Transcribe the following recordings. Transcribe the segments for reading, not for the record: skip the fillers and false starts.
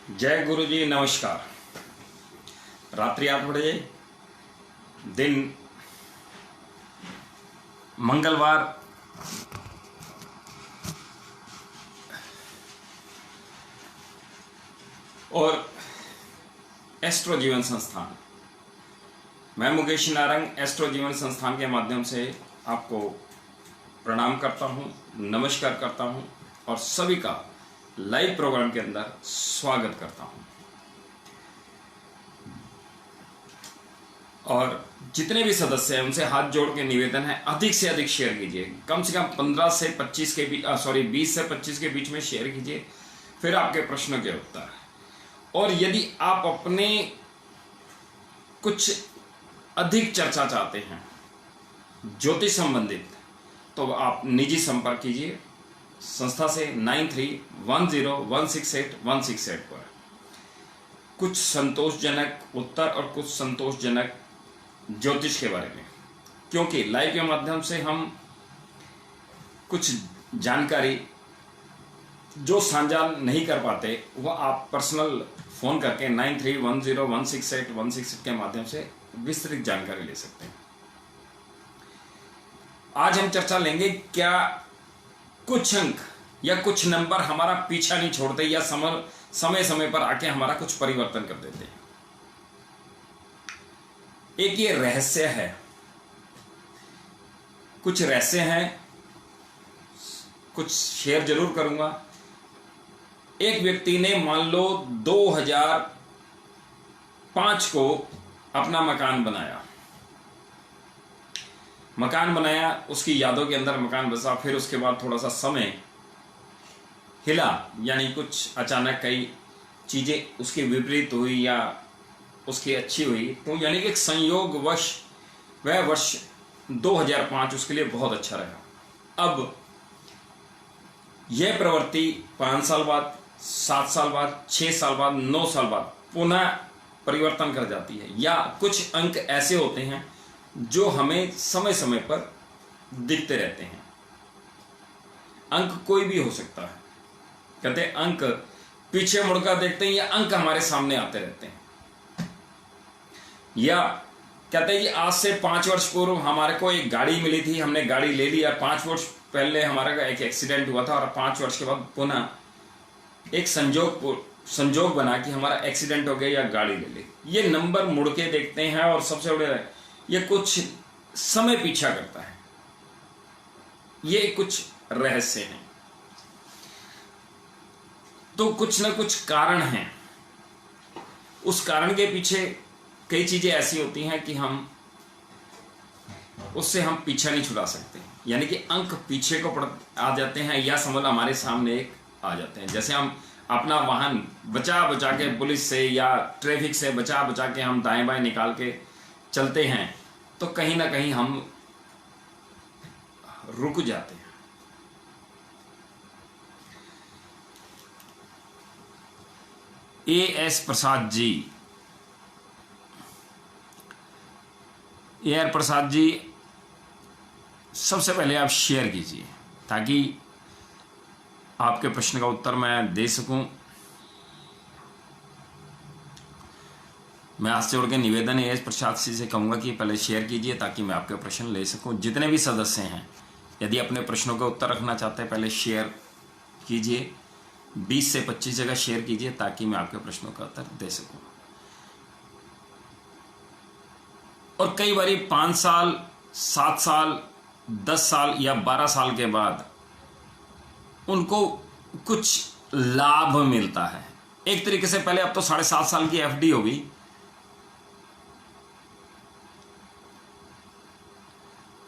जय गुरु जी, नमस्कार। रात्रि 8 बजे, दिन मंगलवार, और एस्ट्रो जीवन संस्थान, मैं मुकेश नारंग एस्ट्रो जीवन संस्थान के माध्यम से आपको प्रणाम करता हूं, नमस्कार करता हूं और सभी का लाइव प्रोग्राम के अंदर स्वागत करता हूं। और जितने भी सदस्य हैं उनसे हाथ जोड़ के निवेदन है, अधिक से अधिक शेयर कीजिए। कम से कम 15 से 25 के बीच 20 से 25 के बीच में शेयर कीजिए, फिर आपके प्रश्नों के उत्तर। और यदि आप अपने कुछ अधिक चर्चा चाहते हैं ज्योतिष संबंधित, तो आप निजी संपर्क कीजिए संस्था से 9310168168 पर। कुछ संतोषजनक उत्तर और कुछ संतोषजनक ज्योतिष के बारे में, क्योंकि लाइव के माध्यम से हम कुछ जानकारी जो साझा नहीं कर पाते वह आप पर्सनल फोन करके 9310168168 के माध्यम से विस्तृत जानकारी ले सकते हैं। आज हम चर्चा लेंगे, क्या कुछ अंक या कुछ नंबर हमारा पीछा नहीं छोड़ते या समय समय पर आके हमारा कुछ परिवर्तन कर देते हैं। एक ये रहस्य है, कुछ रहस्य हैं, कुछ शेयर जरूर करूंगा। एक व्यक्ति ने मान लो 2005 को अपना मकान बनाया, उसकी यादों के अंदर मकान बसा। फिर उसके बाद थोड़ा सा समय हिला, यानी कुछ अचानक कई चीजें उसकी विपरीत हुई या उसकी अच्छी हुई, तो यानी कि एक संयोगवश वह वर्ष 2005 उसके लिए बहुत अच्छा रहा। अब यह प्रवृत्ति 5 साल बाद, 7 साल बाद, 6 साल बाद, 9 साल बाद पुनः परिवर्तन कर जाती है। या कुछ अंक ऐसे होते हैं जो हमें समय समय पर दिखते रहते हैं। अंक कोई भी हो सकता है, कहते हैं अंक पीछे मुड़कर देखते हैं या अंक हमारे सामने आते रहते हैं। या कहते हैं कि आज से 5 वर्ष पूर्व हमारे को एक गाड़ी मिली थी, हमने गाड़ी ले ली, और 5 वर्ष पहले हमारा एक एक्सीडेंट हुआ था और 5 वर्ष के बाद पुनः एक संजोग बना कि हमारा एक्सीडेंट हो गया या गाड़ी ले ली। ये नंबर मुड़ के देखते हैं और सबसे बड़े ये कुछ समय पीछा करता है। ये कुछ रहस्य हैं, तो कुछ ना कुछ कारण हैं। उस कारण के पीछे कई चीजें ऐसी होती हैं कि उससे हम पीछा नहीं छुड़ा सकते। यानी कि अंक पीछे को आ जाते हैं या समझ हमारे सामने एक आ जाते हैं। जैसे हम अपना वाहन बचा के पुलिस से या ट्रैफिक से बचा के हम दाएं बाएं निकाल के चलते हैं, तो कहीं ना कहीं हम रुक जाते हैं। A.S. प्रसाद जी, सबसे पहले आप शेयर कीजिए ताकि आपके प्रश्न का उत्तर मैं दे सकूं। मैं हाथ जोड़ के निवेदन A.S. प्रसाद जी से कहूंगा कि पहले शेयर कीजिए ताकि मैं आपके प्रश्न ले सकूं। जितने भी सदस्य हैं, यदि अपने प्रश्नों का उत्तर रखना चाहते हैं, पहले शेयर कीजिए। 20 से 25 जगह शेयर कीजिए ताकि मैं आपके प्रश्नों का उत्तर दे सकूं। और कई बार 5 साल, 7 साल, 10 साल या 12 साल के बाद उनको कुछ लाभ मिलता है। एक तरीके से पहले अब तो 7.5 साल की FD होगी,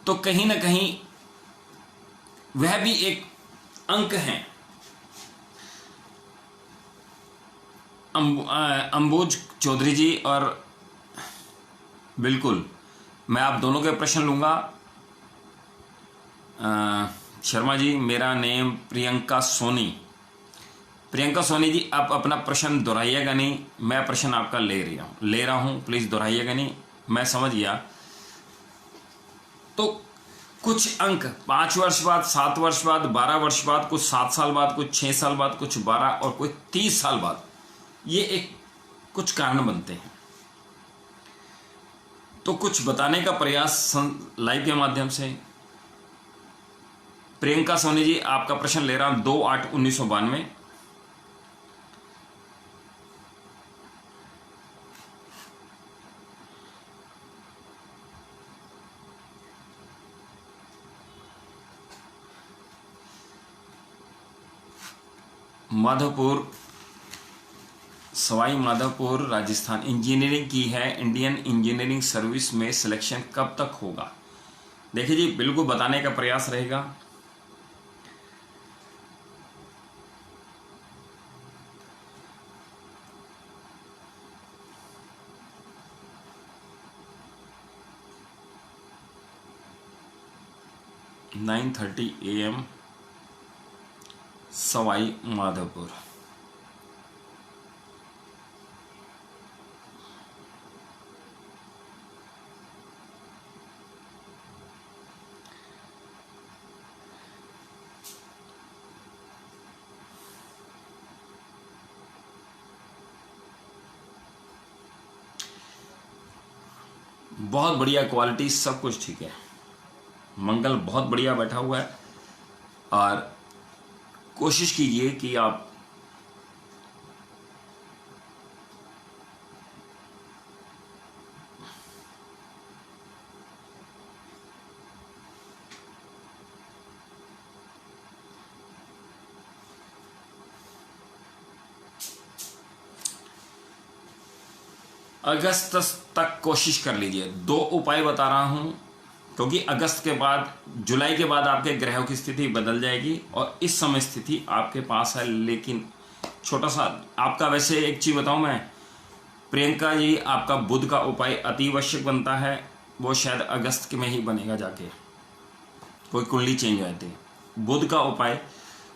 तो कहीं ना कहीं वह भी एक अंक है। अंबुज चौधरी जी, और बिल्कुल मैं आप दोनों के प्रश्न लूंगा। शर्मा जी, मेरा नेम प्रियंका सोनी जी, आप अपना प्रश्न दोहराइएगा नहीं, मैं प्रश्न आपका ले रहा हूं, प्लीज दोहराइएगा नहीं, मैं समझ गया। तो कुछ अंक 5 वर्ष बाद, 7 वर्ष बाद, 12 वर्ष बाद, कुछ 7 साल बाद, कुछ 6 साल बाद, कुछ 12 और कुछ 30 साल बाद ये एक कुछ कारण बनते हैं। तो कुछ बताने का प्रयास लाइव के माध्यम से। प्रियंका सोनी जी, आपका प्रश्न ले रहा हूं 2/8/1992। माधोपुर, सवाई माधोपुर, राजस्थान। इंजीनियरिंग की है, इंडियन इंजीनियरिंग सर्विस में सिलेक्शन कब तक होगा? देखिए जी, बिल्कुल बताने का प्रयास रहेगा। Nine 30 AM, Sawai Madhopur. बहुत बढ़िया क्वालिटी, सब कुछ ठीक है। मंगल बहुत बढ़िया बैठा हुआ है और कोशिश कीजिए कि आप अगस्त तक कोशिश कर लीजिए। 2 उपाय बता रहा हूं क्योंकि अगस्त के बाद, जुलाई के बाद आपके ग्रहों की स्थिति बदल जाएगी और इस समय स्थिति आपके पास है। लेकिन छोटा सा आपका, वैसे एक चीज बताऊं मैं, प्रियंका जी, आपका बुध का उपाय अति आवश्यक बनता है। वो शायद अगस्त में ही बनेगा, जाके कोई कुंडली चेंज हो जाती है। बुध का उपाय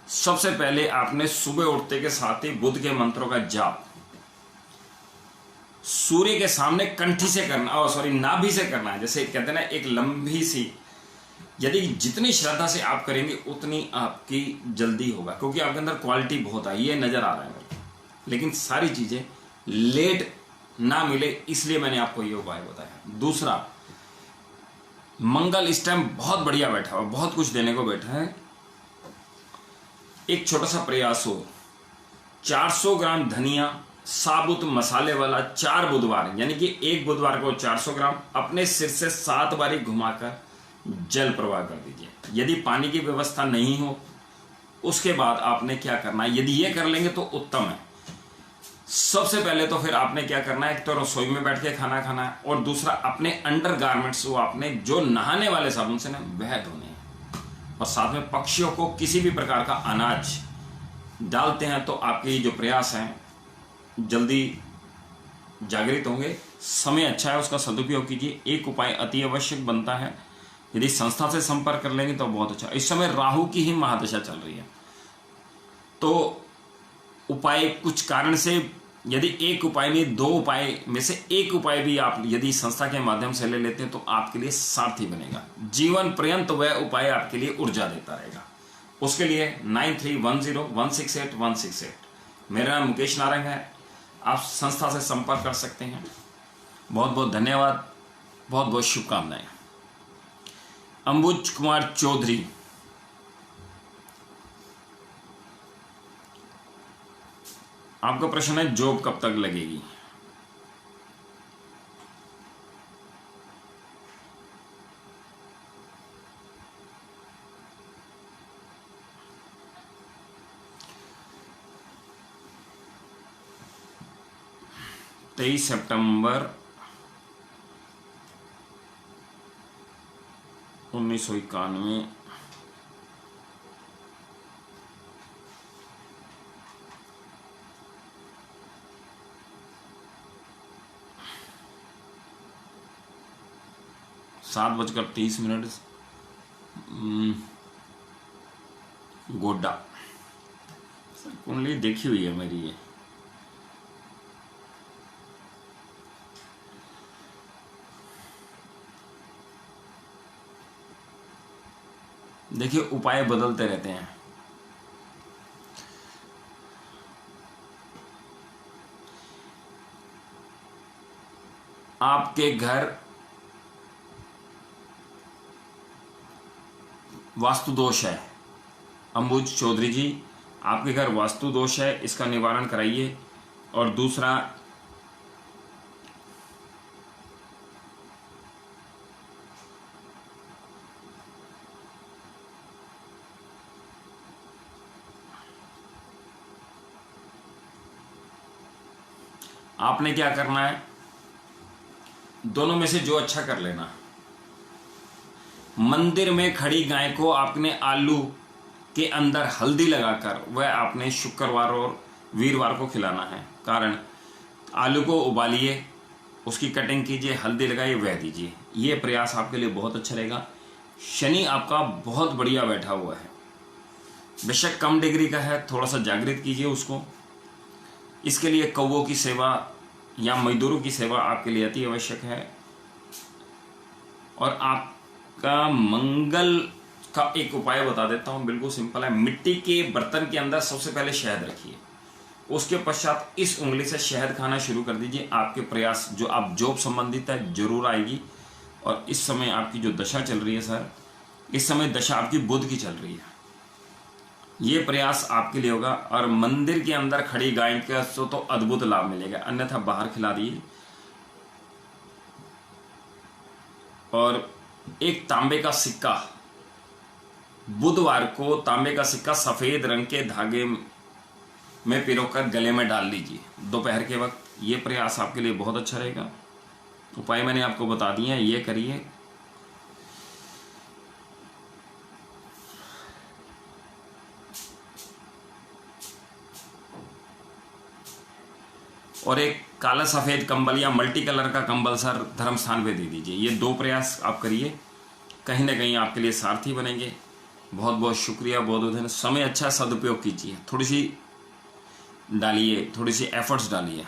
सबसे पहले आपने सुबह उठते के साथ ही बुध के मंत्रों का जाप सूर्य के सामने कंठी से करना, और सॉरी नाभि से करना है। जैसे कहते हैं ना, एक लंबी सी, यदि जितनी श्रद्धा से आप करेंगे उतनी आपकी जल्दी होगा, क्योंकि आपके अंदर क्वालिटी बहुत है, ये नजर आ रहा है मेरे को। लेकिन सारी चीजें लेट ना मिले, इसलिए मैंने आपको ये उपाय बताया। दूसरा, मंगल इस टाइम बहुत बढ़िया बैठा हुआ, बहुत कुछ देने को बैठा है। एक छोटा सा प्रयास हो, 400 ग्राम धनिया साबुत मसाले वाला 4 बुधवार, यानी कि एक बुधवार को 400 ग्राम अपने सिर से 7 बारी घुमाकर जल प्रवाह कर दीजिए। यदि पानी की व्यवस्था नहीं हो, उसके बाद आपने क्या करना है, यदि ये कर लेंगे तो उत्तम है। सबसे पहले तो फिर आपने क्या करना है, एक तो रसोई में बैठ के खाना खाना है, और दूसरा अपने अंडर गारमेंट्स वो आपने जो नहाने वाले साबुन से ना वह धोने हैं। और साथ में पक्षियों को किसी भी प्रकार का अनाज डालते हैं तो आपके जो प्रयास हैं जल्दी जागृत होंगे। समय अच्छा है, उसका सदुपयोग कीजिए। एक उपाय अति आवश्यक बनता है, यदि संस्था से संपर्क कर लेंगे तो बहुत अच्छा। इस समय राहु की ही महादशा चल रही है, तो उपाय कुछ कारण से, यदि एक उपाय नहीं 2 उपाय में से एक उपाय भी आप यदि संस्था के माध्यम से ले लेते हैं तो आपके लिए सार्थी बनेगा। जीवन पर्यंत वह उपाय आपके लिए ऊर्जा देता रहेगा। उसके लिए 9310168168। मेरा नाम मुकेश नारंग है, आप संस्था से संपर्क कर सकते हैं। बहुत बहुत धन्यवाद, बहुत बहुत शुभकामनाएं। अंबुज कुमार चौधरी, आपका प्रश्न है जॉब कब तक लगेगी? तेईस सितंबर 1991। सात 7:30। गोड्डा। कुंडली देखी हुई है मेरी ये। देखिए, उपाय बदलते रहते हैं। आपके घर वास्तु दोष है। अंबुज चौधरी जी, आपके घर वास्तु दोष है, इसका निवारण कराइए। और दूसरा, आपने क्या करना है, दोनों में से जो अच्छा कर लेना। मंदिर में खड़ी गाय को आपने आलू के अंदर हल्दी लगाकर वह आपने शुक्रवार और वीरवार को खिलाना है। कारण, आलू को उबालिए, उसकी कटिंग कीजिए, हल्दी लगाइए, वह दीजिए। ये प्रयास आपके लिए बहुत अच्छा रहेगा। शनि आपका बहुत बढ़िया बैठा हुआ है, बेशक कम डिग्री का है, थोड़ा सा जागृत कीजिए उसको। इसके लिए कौवों की सेवा या मजदूरों की सेवा आपके लिए अति आवश्यक है। और आपका मंगल का एक उपाय बता देता हूं, बिल्कुल सिंपल है। मिट्टी के बर्तन के अंदर सबसे पहले शहद रखिए, उसके पश्चात इस उंगली से शहद खाना शुरू कर दीजिए। आपके प्रयास, जो आप जॉब संबंधित है, जरूर आएगी। और इस समय आपकी जो दशा चल रही है सर, इस समय दशा आपकी बुध की चल रही है, ये प्रयास आपके लिए होगा। और मंदिर के अंदर खड़ी गाय का तो अद्भुत लाभ मिलेगा, अन्यथा बाहर खिला दिए। और एक तांबे का सिक्का, बुधवार को तांबे का सिक्का सफेद रंग के धागे में पिरोकर गले में डाल लीजिए दोपहर के वक्त। ये प्रयास आपके लिए बहुत अच्छा रहेगा। उपाय मैंने आपको बता दिए हैं, ये करिए। और एक काला सफेद कंबल या मल्टी कलर का कंबल सर धर्म स्थान पे दे दीजिए। ये दो प्रयास आप करिए, कहीं ना कहीं आपके लिए सारथी बनेंगे। बहुत बहुत शुक्रिया, बहुत बहुत धन्यवाद। समय अच्छा सदुपयोग कीजिए, थोड़ी सी डालिए, थोड़ी सी एफर्ट्स डालिए।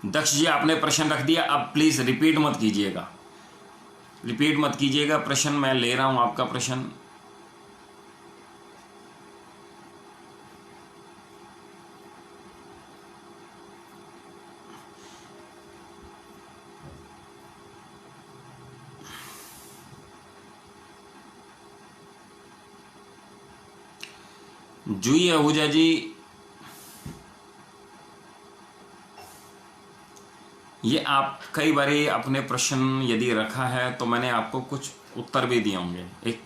दक्ष जी, आपने प्रश्न रख दिया, अब प्लीज रिपीट मत कीजिएगा, रिपीट मत कीजिएगा प्रश्न। मैं ले रहा हूं आपका प्रश्न। जूही आहूजा जी, ये आप कई बारी अपने प्रश्न यदि रखा है तो मैंने आपको कुछ उत्तर भी दिए होंगे। एक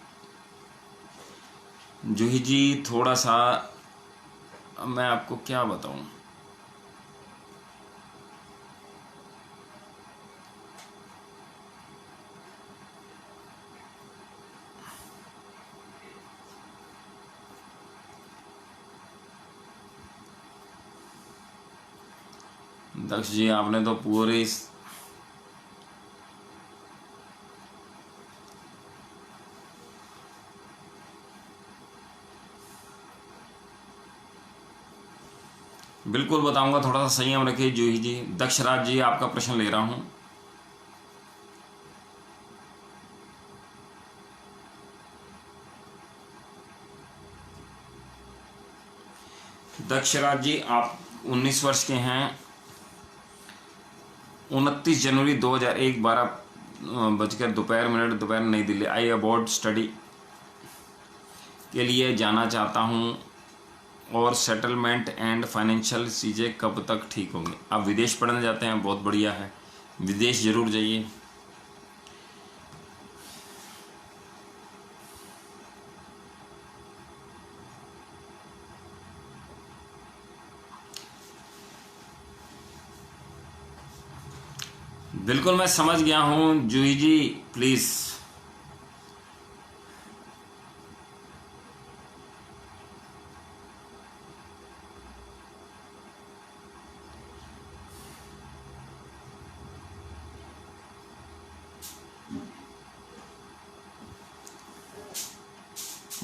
जूही जी, थोड़ा सा मैं आपको क्या बताऊं, दक्ष जी आपने तो पूरे बिल्कुल बताऊंगा, थोड़ा सा संयम रखिए जूही जी। दक्षराज जी, आपका प्रश्न ले रहा हूं। दक्षराज जी, आप 19 वर्ष के हैं, 29 जनवरी 2001 12:02 दोपहर नई दिल्ली। आई अबॉर्ड स्टडी के लिए जाना चाहता हूं और सेटलमेंट एंड फाइनेंशियल चीज़ें कब तक ठीक होंगी। आप विदेश पढ़ने जाते हैं, बहुत बढ़िया है, विदेश जरूर जाइए। बिल्कुल मैं समझ गया हूं जूही जी, प्लीज।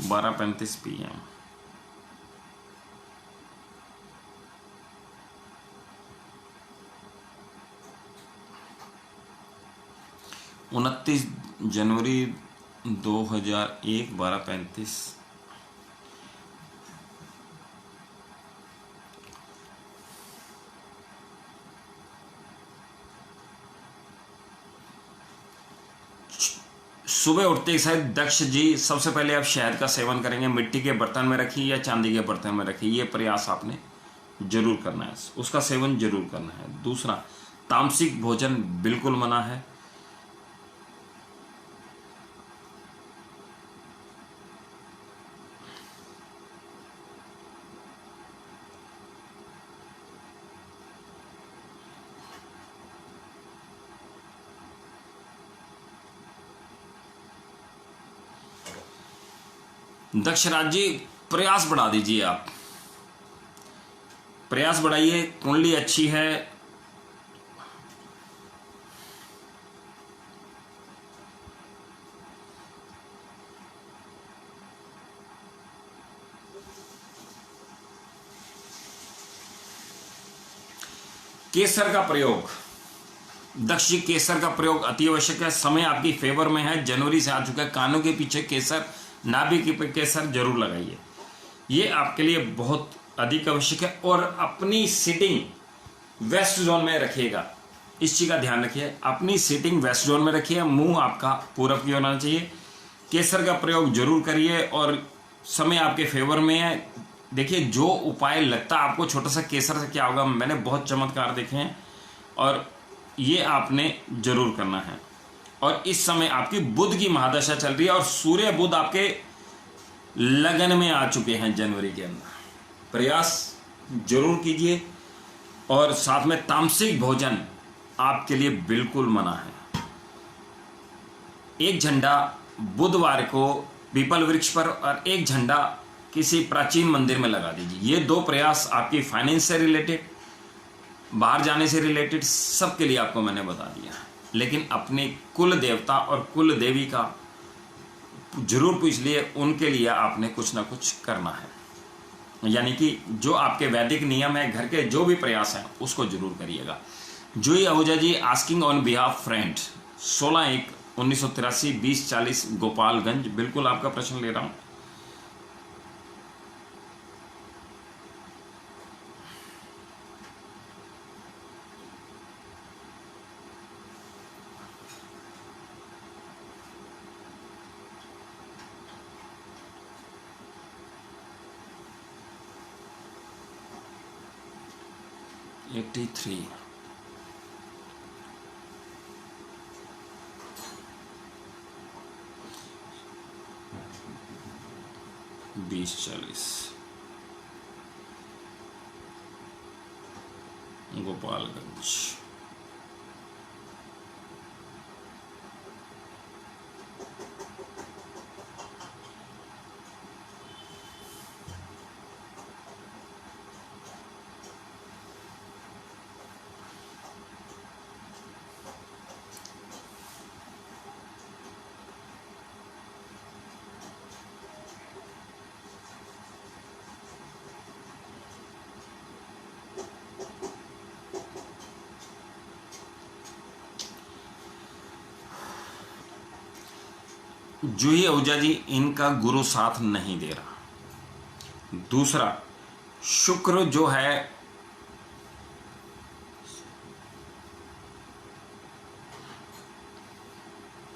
बारह 35 PM। 29 जनवरी 2001 12:35। सुबह उठते ही शायद दक्ष जी सबसे पहले आप शहद का सेवन करेंगे, मिट्टी के बर्तन में रखिए या चांदी के बर्तन में रखिए, ये प्रयास आपने जरूर करना है, उसका सेवन जरूर करना है। दूसरा, तामसिक भोजन बिल्कुल मना है। दक्षराज जी प्रयास बढ़ा दीजिए, आप प्रयास बढ़ाइए, कुंडली अच्छी है। केसर का प्रयोग, दक्ष जी केसर का प्रयोग अति आवश्यक है। समय आपकी फेवर में है, जनवरी से आ चुका है। कानों के पीछे केसर, नाभि के केसर जरूर लगाइए, ये आपके लिए बहुत अधिक आवश्यक है। और अपनी सीटिंग वेस्ट जोन में रखिएगा, इस चीज का ध्यान रखिए, अपनी सीटिंग वेस्ट जोन में रखिए, मुंह आपका पूरब की होना चाहिए। केसर का प्रयोग जरूर करिए और समय आपके फेवर में है। देखिए जो उपाय लगता है आपको छोटा सा, केसर से क्या होगा, मैंने बहुत चमत्कार देखे हैं और ये आपने जरूर करना है। और इस समय आपकी बुध की महादशा चल रही है और सूर्य बुध आपके लगन में आ चुके हैं जनवरी के अंदर। प्रयास जरूर कीजिए और साथ में तामसिक भोजन आपके लिए बिल्कुल मना है। एक झंडा बुधवार को पीपल वृक्ष पर और एक झंडा किसी प्राचीन मंदिर में लगा दीजिए। ये दो प्रयास आपकी फाइनेंस से रिलेटेड, बाहर जाने से रिलेटेड, सबके लिए आपको मैंने बता दिया। लेकिन अपने कुल देवता और कुल देवी का जरूर पूछ लिए, उनके लिए आपने कुछ ना कुछ करना है। यानी कि जो आपके वैदिक नियम है, घर के जो भी प्रयास हैं उसको जरूर करिएगा। Juhi Ahuja ji asking on behalf friend, 16/1/1983, 2040 Gopalganj. बिल्कुल आपका प्रश्न ले रहा हूं। एट्टी 2040 गोपालगंज। जूही आहूजा जी, इनका गुरु साथ नहीं दे रहा। दूसरा, शुक्र जो है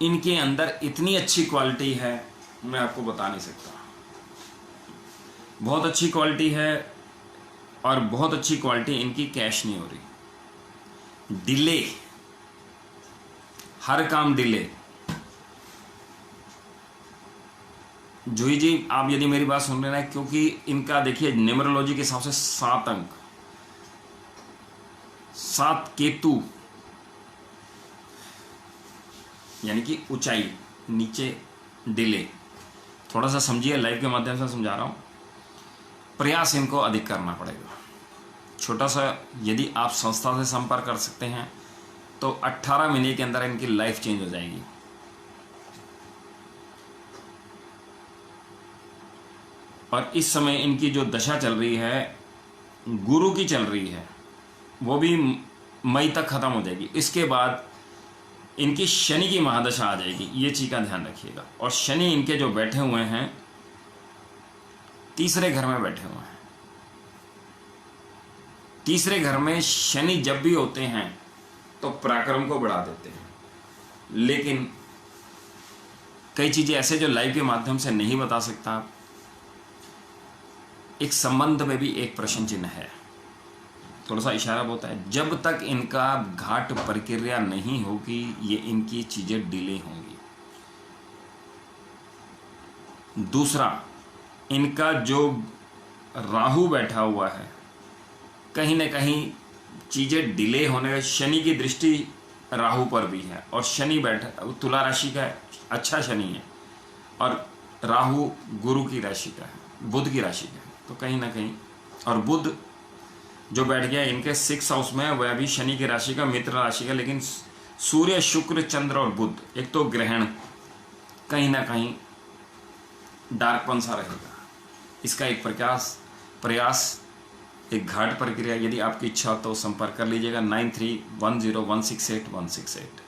इनके अंदर इतनी अच्छी क्वालिटी है, मैं आपको बता नहीं सकता। बहुत अच्छी क्वालिटी है और बहुत अच्छी क्वालिटी इनकी कैश नहीं हो रही। डिले, हर काम डिले। जूही जी आप यदि मेरी बात सुन रहे हैं, क्योंकि इनका देखिए न्यूमरोलॉजी के हिसाब से 7 अंक, 7 केतु, यानी कि ऊंचाई, नीचे डिले। थोड़ा सा समझिए, लाइव के माध्यम से समझा रहा हूं। प्रयास इनको अधिक करना पड़ेगा। छोटा सा यदि आप संस्था से संपर्क कर सकते हैं तो 18 महीने के अंदर इनकी लाइफ चेंज हो जाएगी। और इस समय इनकी जो दशा चल रही है, गुरु की चल रही है, वो भी मई तक खत्म हो जाएगी। इसके बाद इनकी शनि की महादशा आ जाएगी, ये चीज का ध्यान रखिएगा। और शनि इनके जो बैठे हुए हैं, तीसरे घर में बैठे हुए हैं। तीसरे घर में शनि जब भी होते हैं तो पराक्रम को बढ़ा देते हैं, लेकिन कई चीज़ें ऐसे जो लाइव के माध्यम से नहीं बता सकता। एक संबंध में भी एक प्रश्न चिन्ह है, थोड़ा सा इशारा होता है, जब तक इनका घाट प्रक्रिया नहीं होगी ये इनकी चीज़ें डिले होंगी। दूसरा, इनका जो राहु बैठा हुआ है कहीं ना कहीं चीज़ें डिले होने का, शनि की दृष्टि राहु पर भी है और शनि बैठा तुला राशि का अच्छा शनि है और राहु गुरु की राशि का है, बुध की राशि का है, तो कहीं ना कहीं, और बुध जो बैठ गया इनके 6 हाउस में, वह भी शनि की राशि का, मित्र राशि का, लेकिन सूर्य शुक्र चंद्र और बुध, एक तो ग्रहण कहीं ना कहीं डार्कपन सा रहेगा। इसका एक प्रयास एक घाट प्रक्रिया, यदि आपकी इच्छा हो तो संपर्क कर लीजिएगा 9310168168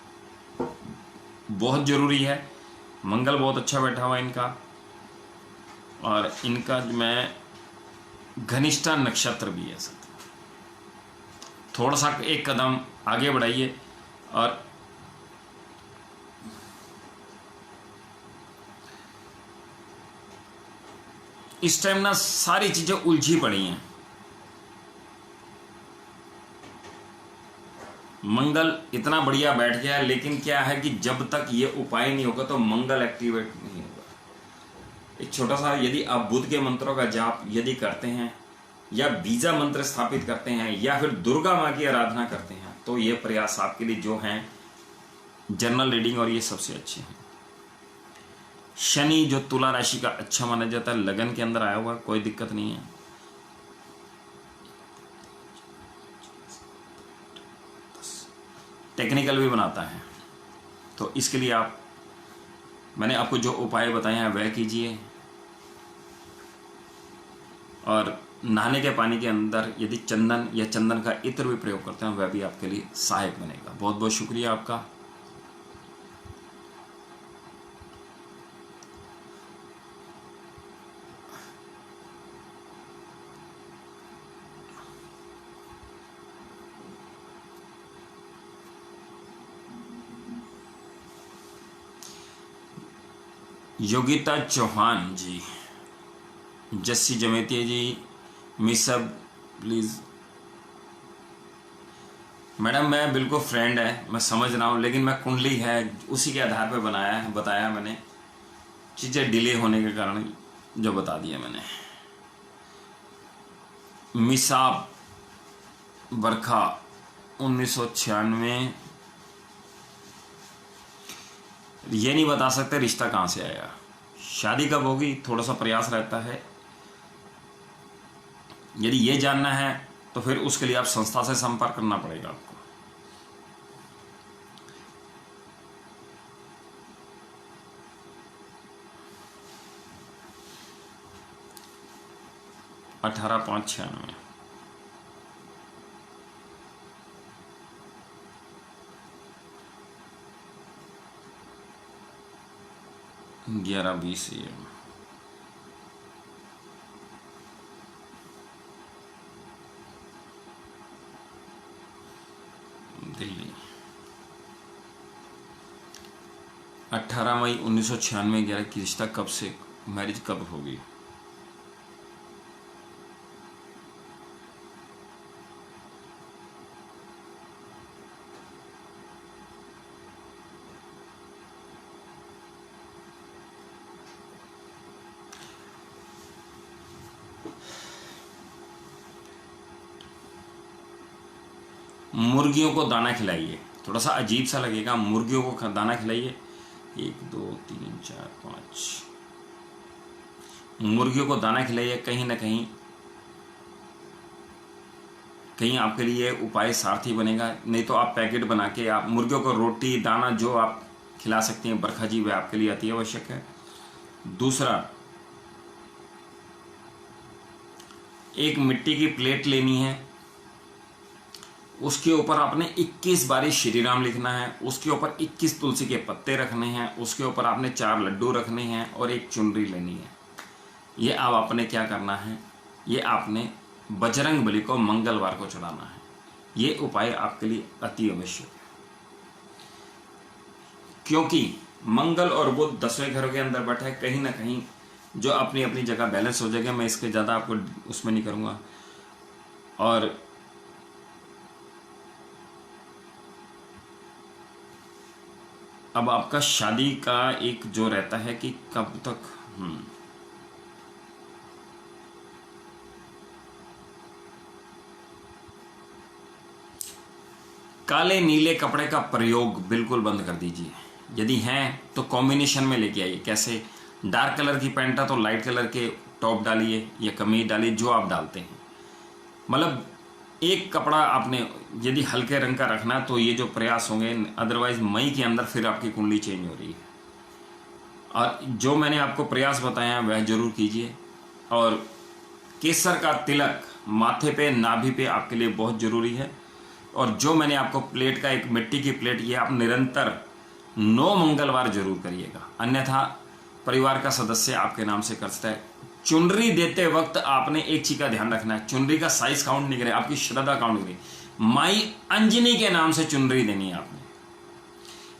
बहुत जरूरी है। मंगल बहुत अच्छा बैठा हुआ है इनका, और इनका मैं घनिष्ठा नक्षत्र भी है। थोड़ा सा एक कदम आगे बढ़ाइए और इस टाइम ना सारी चीजें उलझी पड़ी हैं। मंगल इतना बढ़िया बैठ गया है, लेकिन क्या है कि जब तक ये उपाय नहीं होगा तो मंगल एक्टिवेट नहीं होगा। एक छोटा सा, यदि आप बुध के मंत्रों का जाप यदि करते हैं या बीजा मंत्र स्थापित करते हैं या फिर दुर्गा माँ की आराधना करते हैं तो ये प्रयास आपके लिए जो हैं जनरल रीडिंग और ये सबसे अच्छे हैं। शनि जो तुला राशि का अच्छा माना जाता है, लगन के अंदर आया हुआ, कोई दिक्कत नहीं है। टेक्निकल भी बनाता है, तो इसके लिए मैंने आपको जो उपाय बताए हैं वह कीजिए। और नहाने के पानी के अंदर यदि चंदन या चंदन का इत्र भी प्रयोग करते हैं वह भी आपके लिए सहायक बनेगा। बहुत बहुत शुक्रिया आपका। योगिता चौहान जी, जस्सी जमेतिया जी, मिसब प्लीज़। मैडम मैं बिल्कुल फ्रेंड है, मैं समझ रहा हूँ, लेकिन मैं कुंडली है उसी के आधार पर बताया मैंने, चीज़ें डिले होने के कारण जो बता दिया मैंने। मिसाब बरखा 1996, ये नहीं बता सकते रिश्ता कहाँ से आया, शादी कब होगी, थोड़ा सा प्रयास रहता है। यदि ये जानना है तो फिर उसके लिए आप संस्था से संपर्क करना पड़ेगा आपको। अठारह 596 11:20 AM दिल्ली। 18 मई 1996 11 की रिश्ता कब से, मैरिज कब होगी? मुर्गियों को दाना खिलाइए, थोड़ा सा अजीब सा लगेगा, मुर्गियों को दाना खिलाइए। 1 2 3 4 5 मुर्गियों को दाना खिलाइए। कहीं ना कहीं आपके लिए उपाय सारथी बनेगा। नहीं तो आप पैकेट बना के आप मुर्गियों को रोटी दाना जो आप खिला सकते हैं बरखा जी, वह आपके लिए अति आवश्यक है। दूसरा, एक मिट्टी की प्लेट लेनी है, उसके ऊपर आपने 21 बारी श्री राम लिखना है, उसके ऊपर 21 तुलसी के पत्ते रखने हैं, उसके ऊपर आपने 4 लड्डू रखने हैं और एक चुनरी लेनी है। ये अब आपने क्या करना है, ये आपने बजरंग बली को मंगलवार को चढ़ाना है। ये उपाय आपके लिए अति आवश्यक है, क्योंकि मंगल और बुध 10वें घर के अंदर बैठा है, कहीं ना कहीं जो अपनी अपनी जगह बैलेंस हो जाएगा। मैं इसके ज़्यादा आपको उसमें नहीं करूँगा। और अब आपका शादी का एक जो रहता है कि कब तक काले नीले कपड़े का प्रयोग बिल्कुल बंद कर दीजिए। यदि हैं तो कॉम्बिनेशन में लेके आइए। कैसे? डार्क कलर की पैंट है तो लाइट कलर के टॉप डालिए या कमीज डालिए, जो आप डालते हैं। मतलब एक कपड़ा आपने यदि हल्के रंग का रखना तो ये जो प्रयास होंगे, अदरवाइज मई के अंदर फिर आपकी कुंडली चेंज हो रही है। और जो मैंने आपको प्रयास बताया वह जरूर कीजिए। और केसर का तिलक माथे पे, नाभि पे आपके लिए बहुत ज़रूरी है। और जो मैंने आपको प्लेट का एक मिट्टी की प्लेट, ये आप निरंतर 9 मंगलवार जरूर करिएगा, अन्यथा परिवार का सदस्य आपके नाम से कर सकता है। चुनरी देते वक्त आपने एक चीज का ध्यान रखना है, चुनरी का साइज काउंट नहीं करे, आपकी श्रद्धा काउंट करे। माई अंजनी के नाम से चुनरी देनी है आपने।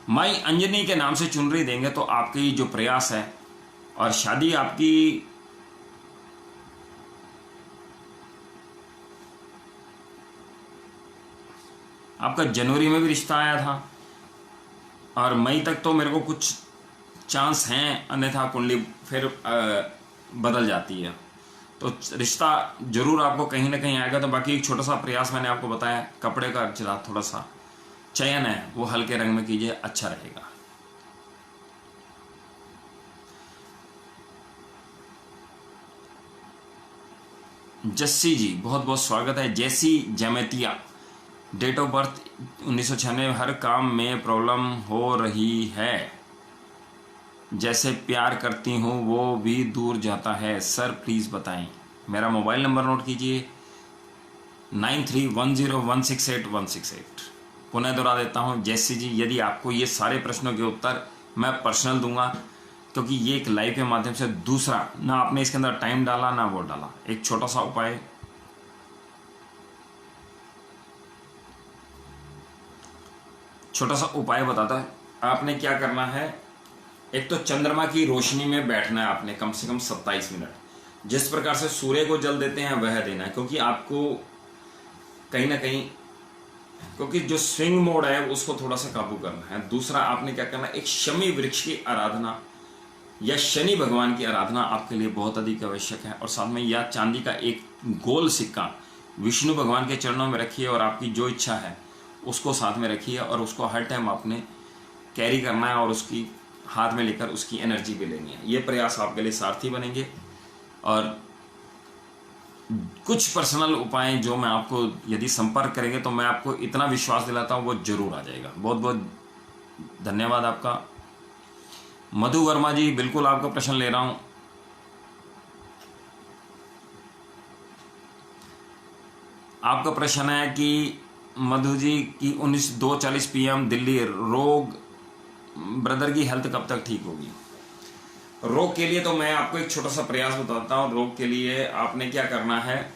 माई अंजनी के नाम से चुनरी देंगे तो आपकी जो प्रयास है और शादी आपकी आपका जनवरी में भी रिश्ता आया था और मई तक तो मेरे को कुछ चांस हैं, अन्यथा कुंडली फिर बदल जाती है। तो रिश्ता जरूर आपको कहीं ना कहीं आएगा। तो बाकी एक छोटा सा प्रयास मैंने आपको बताया, कपड़े का जरा थोड़ा सा चयन है वो हल्के रंग में कीजिए, अच्छा रहेगा। जस्सी जी बहुत बहुत स्वागत है। जैसी जमेतिया, डेट ऑफ बर्थ 1996। हर काम में प्रॉब्लम हो रही है, जैसे प्यार करती हूँ वो भी दूर जाता है, सर प्लीज़ बताएं। मेरा मोबाइल नंबर नोट कीजिए 9310168168। पुनः दोहरा देता हूँ, जैसी जी, यदि आपको ये सारे प्रश्नों के उत्तर मैं पर्सनल दूंगा, क्योंकि ये एक लाइव के माध्यम से। दूसरा, ना आपने इसके अंदर टाइम डाला ना वो डाला, एक छोटा सा उपाय बताता है। आपने क्या करना है, एक तो चंद्रमा की रोशनी में बैठना है आपने कम से कम 27 मिनट। जिस प्रकार से सूर्य को जल देते हैं वह देना है, क्योंकि आपको कहीं ना कहीं, क्योंकि जो स्विंग मोड है उसको थोड़ा सा काबू करना है। दूसरा, आपने क्या करना है, एक शमी वृक्ष की आराधना या शनि भगवान की आराधना आपके लिए बहुत अधिक आवश्यक है। और साथ में या चांदी का एक गोल सिक्का विष्णु भगवान के चरणों में रखिए और आपकी जो इच्छा है उसको साथ में रखिए और उसको हर टाइम आपने कैरी करना है और उसकी हाथ में लेकर उसकी एनर्जी भी लेनी है। ये प्रयास आपके लिए सारथी बनेंगे। और कुछ पर्सनल उपाय जो मैं आपको यदि संपर्क करेंगे तो मैं आपको इतना विश्वास दिलाता हूँ वो जरूर आ जाएगा। बहुत बहुत धन्यवाद आपका। मधु वर्मा जी, बिल्कुल आपका प्रश्न ले रहा हूँ। आपका प्रश्न है कि मधु जी की 2:40 PM दिल्ली, रोग ब्रदर की हेल्थ कब तक ठीक होगी? रोग के लिए तो मैं आपको एक छोटा सा प्रयास बताता हूं। रोग के लिए आपने क्या करना है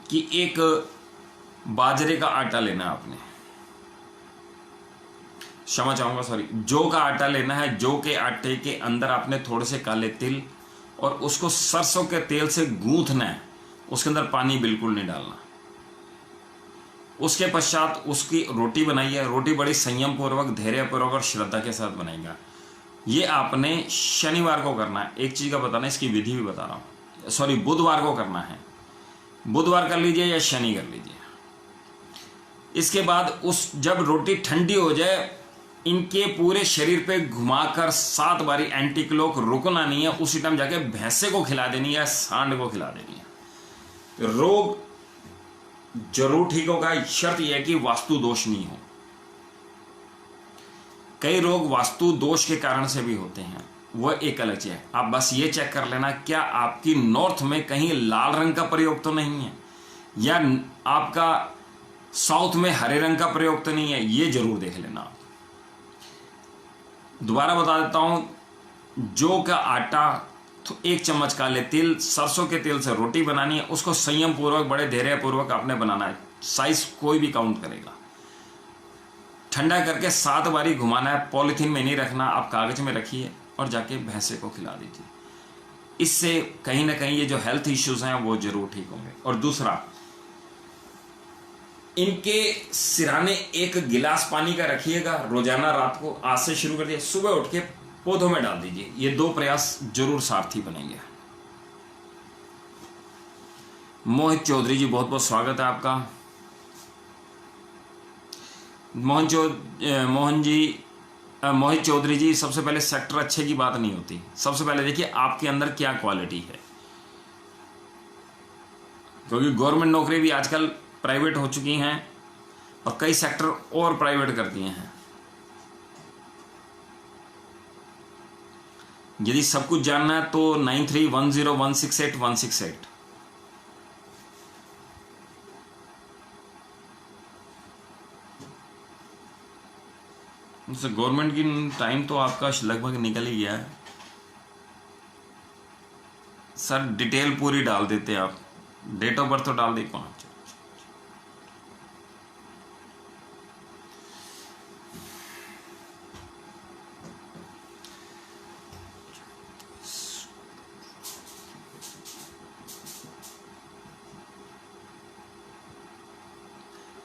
कि एक बाजरे का आटा लेना है आपने, क्षमा चाहूंगा सॉरी, जौ का आटा लेना है। जौ के आटे के अंदर आपने थोड़े से काले तिल और उसको सरसों के तेल से गूंथना है, उसके अंदर पानी बिल्कुल नहीं डालना। उसके पश्चात उसकी रोटी बनाइए। रोटी बड़ी संयम पूर्वक, धैर्य पूर्वक और श्रद्धा के साथ बनाएगा। ये आपने शनिवार को करना है। एक चीज का बताना, इसकी विधि भी बता रहा हूँ, सॉरी बुधवार को करना है। बुधवार कर लीजिए या शनि कर लीजिए। इसके बाद जब रोटी ठंडी हो जाए, इनके पूरे शरीर पे घुमाकर 7 बारी एंटी क्लॉक, रुकना नहीं है। उसी टाइम जाके भैंसे को खिला देनी है, सांड को खिला देनी है। रोग जरूर ठीक होगा, शर्त यह है कि वास्तु दोष नहीं हो। कई रोग वास्तु दोष के कारण से भी होते हैं, वह एक अलग चीज है। आप बस ये चेक कर लेना क्या आपकी नॉर्थ में कहीं लाल रंग का प्रयोग तो नहीं है, या आपका साउथ में हरे रंग का प्रयोग तो नहीं है, ये जरूर देख लेना आप। दोबारा बता देता हूं, जौ का आटा, 1 चम्मच काले तिल, सरसों के तेल से रोटी बनानी है। उसको संयम पूर्वक, बड़े धैर्य पूर्वक आपने बनाना है। साइज कोई भी काउंट करेगा। ठंडा करके 7 बारी घुमाना है, पॉलीथीन में नहीं रखना, आप कागज में रखिए और जाके भैंसे को खिला दीजिए। इससे कहीं ना कहीं ये जो हेल्थ इश्यूज हैं वो जरूर ठीक होंगे। और दूसरा, इनके सिराने 1 गिलास पानी का रखिएगा रोजाना, रात को आज से शुरू कर दिया, सुबह उठ के पौधों में डाल दीजिए। ये 2 प्रयास जरूर सारथी बनेंगे। मोहित चौधरी जी, बहुत बहुत स्वागत है आपका। मोहित चौधरी जी, सबसे पहले सेक्टर अच्छे की बात नहीं होती, सबसे पहले देखिए आपके अंदर क्या क्वालिटी है, क्योंकि गवर्नमेंट नौकरी भी आजकल प्राइवेट हो चुकी हैं और कई सेक्टर और प्राइवेट कर दिए हैं। यदि सब कुछ जानना है तो 9310168168। गवर्नमेंट की टाइम तो आपका लगभग निकल ही गया है सर। डिटेल पूरी डाल देते आप, डेट ऑफ बर्थ तो डाल दी 5।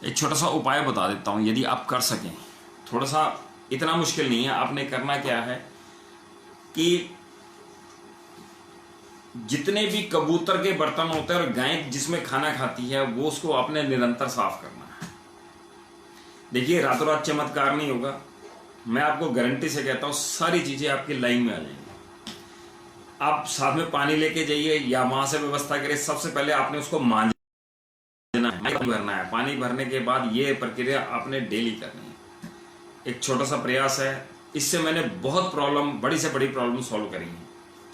एक छोटा सा उपाय बता देता हूं, यदि आप कर सकें, थोड़ा सा इतना मुश्किल नहीं है। आपने करना क्या है कि जितने भी कबूतर के बर्तन होते हैं और गाय जिसमें खाना खाती है वो उसको आपने निरंतर साफ करना है। देखिए रातों रात चमत्कार नहीं होगा, मैं आपको गारंटी से कहता हूं सारी चीजें आपकी लाइन में आ जाएंगी। आप साथ में पानी लेके जाइए या वहां से व्यवस्था करिए। सबसे पहले आपने उसको मांजना है, भरना है। पानी भरने के बाद ये प्रक्रिया आपने डेली करनी है। एक छोटा सा प्रयास है, इससे मैंने बहुत प्रॉब्लम, बड़ी से बड़ी प्रॉब्लम सॉल्व करी है।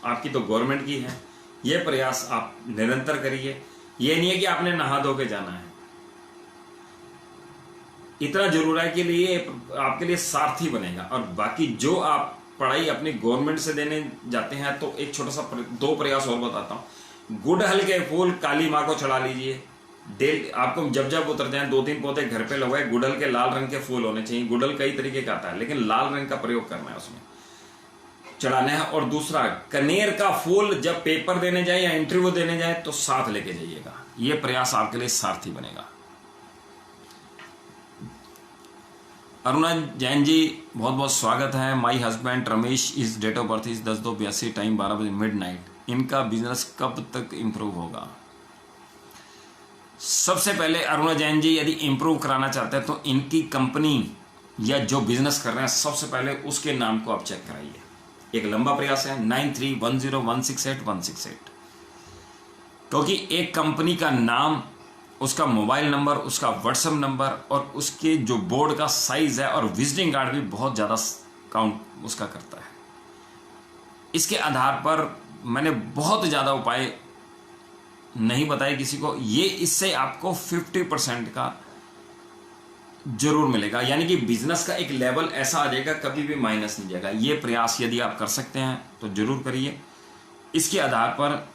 आपकी तो गवर्नमेंट की है, ये प्रयास आप निरंतर करिए। ये नहीं है कि आपने नहा धो के जाना है, इतना जरूर है कि लिए आपके लिए सारथी बनेगा। और बाकी जो आप पढ़ाई अपनी गवर्नमेंट से देने जाते हैं, तो एक छोटा सा 2 प्रयास और बताता हूँ। गुड़हल के फूल काली माँ को चढ़ा लीजिए। आपको जब जब उतर जाए 2-3 पौधे घर पे लगाए, गुड़हल के लाल रंग के फूल होने चाहिए। गुड़हल कई तरीके का आता है, लेकिन लाल रंग का प्रयोग करना है, उसमें चढ़ाना है। और दूसरा, कनेर का फूल जब पेपर देने जाए या इंटरव्यू देने जाए तो साथ लेके जाइएगा। यह प्रयास आपके लिए सारथी बनेगा। अरुणा जैन जी, बहुत बहुत स्वागत है। My husband Ramesh, is date of birth is 10/2/82, time 12 बजे मिडनाइट। इनका बिजनेस कब तक इंप्रूव होगा? सबसे पहले अरुणा जैन जी, यदि इंप्रूव कराना चाहते हैं तो इनकी कंपनी या जो बिजनेस कर रहे हैं सबसे पहले उसके नाम को आप चेक कराइए। एक लंबा प्रयास है 9310168168, क्योंकि एक कंपनी का नाम, उसका मोबाइल नंबर, उसका व्हाट्सएप नंबर और उसके जो बोर्ड का साइज है और विजिटिंग कार्ड भी बहुत ज़्यादा काउंट उसका करता है। इसके आधार पर मैंने बहुत ज़्यादा उपाय नहीं बताए किसी को। ये इससे आपको 50% का जरूर मिलेगा, यानी कि बिजनेस का एक लेवल ऐसा आ जाएगा, कभी भी माइनस नहीं जाएगा। ये प्रयास यदि आप कर सकते हैं तो जरूर करिए। इसके आधार पर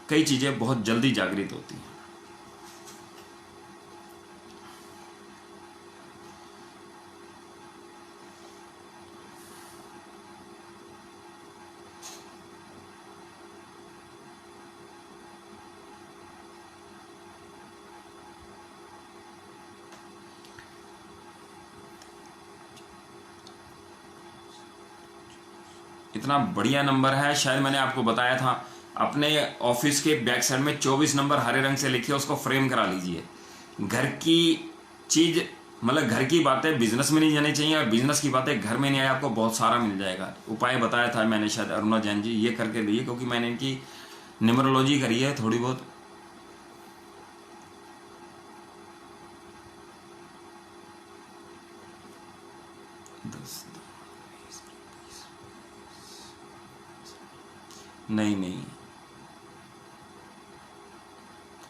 कई चीज़ें बहुत जल्दी जागृत होती हैं। इतना बढ़िया नंबर है, शायद मैंने आपको बताया था। अपने ऑफिस के बैक साइड में 24 नंबर हरे रंग से लिखिए, उसको फ्रेम करा लीजिए। घर की चीज, मतलब घर की बातें बिजनेस में नहीं जानी चाहिए और बिजनेस की बातें घर में नहीं आए, आपको बहुत सारा मिल जाएगा। उपाय बताया था मैंने शायद, अरुणा जैन जी, ये करके लिए, क्योंकि मैंने इनकी न्यूमरोलॉजी करी है थोड़ी बहुत। नहीं,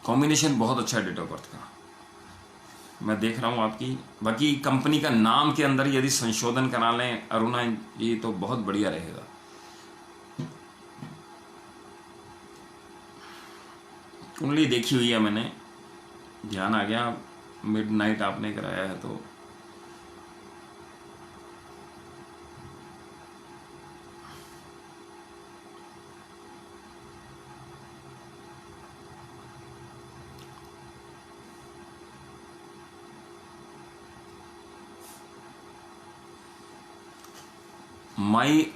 कॉम्बिनेशन बहुत अच्छा है डेट ऑफ बर्थ का, मैं देख रहा हूं आपकी। बाकी कंपनी का नाम के अंदर यदि संशोधन करा लें अरुणा जी तो बहुत बढ़िया रहेगा। कुंडली देखी हुई है मैंने, ध्यान आ गया, मिडनाइट आपने कराया है तो माई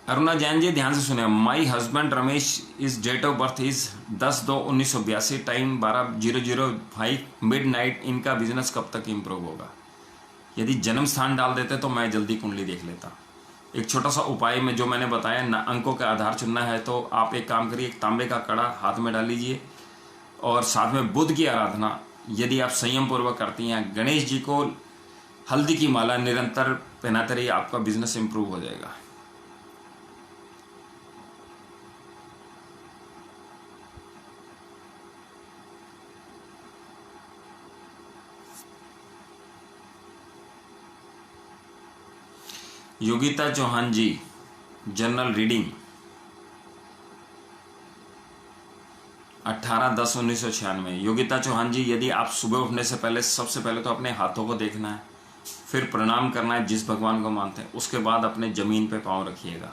अरुणा जैन जी ध्यान से सुने, my husband Ramesh is date of birth is 10/2/1982, time 12:00 midnight. इनका बिजनेस कब तक इम्प्रूव होगा? यदि जन्म स्थान डाल देते तो मैं जल्दी कुंडली देख लेता। एक छोटा सा उपाय में जो मैंने बताया ना, अंकों का आधार चुनना है तो आप एक काम करिए, एक तांबे का कड़ा हाथ में डाल लीजिए और साथ में बुध की आराधना यदि आप संयम पूर्वक करती हैं, गणेश जी को हल्दी की माला निरंतर पहनाते रहिए, आपका बिजनेस इंप्रूव हो जाएगा। योगिता चौहान जी, जनरल रीडिंग 18/10/1996। योगिता चौहान जी, यदि आप सुबह उठने से पहले सबसे पहले तो अपने हाथों को देखना है, फिर प्रणाम करना है जिस भगवान को मानते हैं, उसके बाद अपने जमीन पे पांव रखिएगा।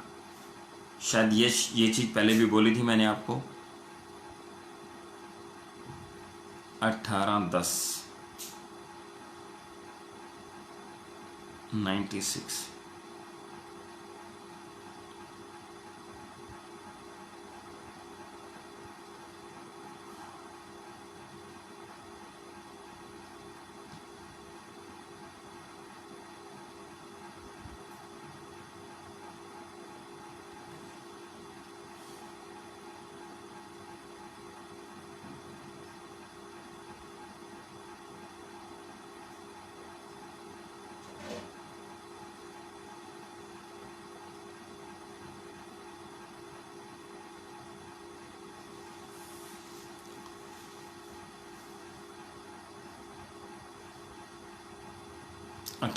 शायद ये चीज़ पहले भी बोली थी मैंने आपको। 18/10/96।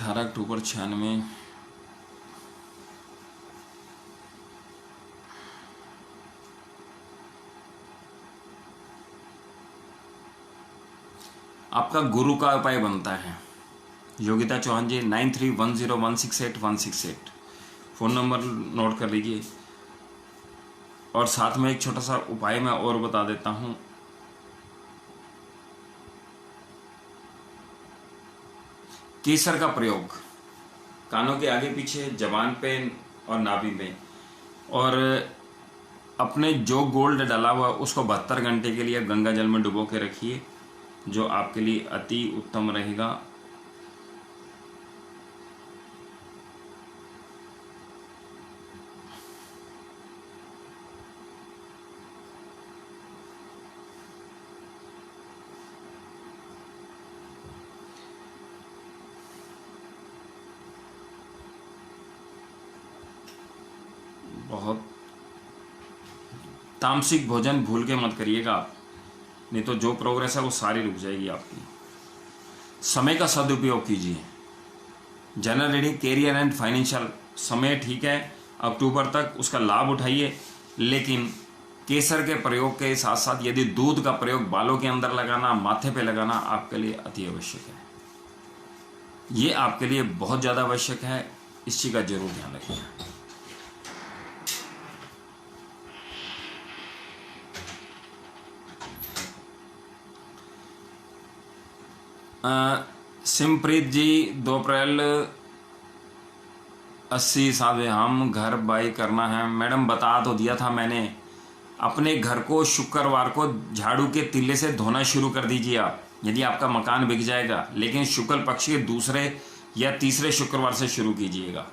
अक्टूबर 96। आपका गुरु का उपाय बनता है। योगिता चौहान जी 9310168168 फ़ोन नंबर नोट कर लीजिए। और साथ में एक छोटा सा उपाय मैं और बता देता हूँ। केसर का प्रयोग कानों के आगे पीछे, जबान पे और नाभि में, और अपने जो गोल्ड डाला हुआ उसको 72 घंटे के लिए गंगा जल में डुबो के रखिए, जो आपके लिए अति उत्तम रहेगा। बहुत तामसिक भोजन भूल के मत करिएगा आप, नहीं तो जो प्रोग्रेस है वो सारी रुक जाएगी आपकी। समय का सदुपयोग कीजिए। General reading, career and financial, समय ठीक है अक्टूबर तक, उसका लाभ उठाइए। लेकिन केसर के प्रयोग के साथ साथ यदि दूध का प्रयोग बालों के अंदर लगाना, माथे पे लगाना आपके लिए अति आवश्यक है। ये आपके लिए बहुत ज़्यादा आवश्यक है, इस चीज़ का जरूर ध्यान रखिए। सिमप्रीत जी 2 अप्रैल 80 साल में हम घर बाई करना है। मैडम बता तो दिया था मैंने, अपने घर को शुक्रवार को झाड़ू के तिल्ले से धोना शुरू कर दीजिए आप, यदि आपका मकान बिक जाएगा। लेकिन शुक्ल पक्ष के दूसरे या तीसरे शुक्रवार से शुरू कीजिएगा।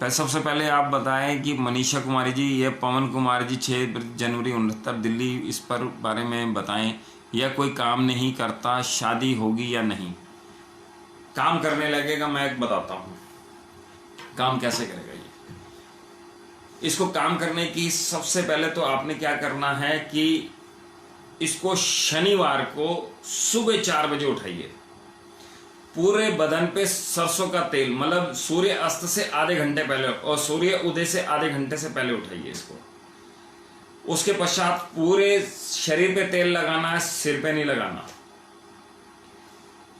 सबसे पहले आप बताएं कि मनीषा कुमारी जी, ये पवन कुमार जी 6 जनवरी 69 दिल्ली, इस पर बारे में बताएं। यह कोई काम नहीं करता, शादी होगी या नहीं? काम करने लगेगा, मैं बताता हूँ काम कैसे करेगा ये। इसको काम करने की सबसे पहले तो आपने क्या करना है कि इसको शनिवार को सुबह 4 बजे उठाइए पूरे बदन पे सरसों का तेल, मतलब सूर्य अस्त से आधे घंटे पहले और सूर्य उदय से आधे घंटे से पहले उठाइए इसको। उसके पश्चात पूरे शरीर पे तेल लगाना है, सिर पे नहीं लगाना।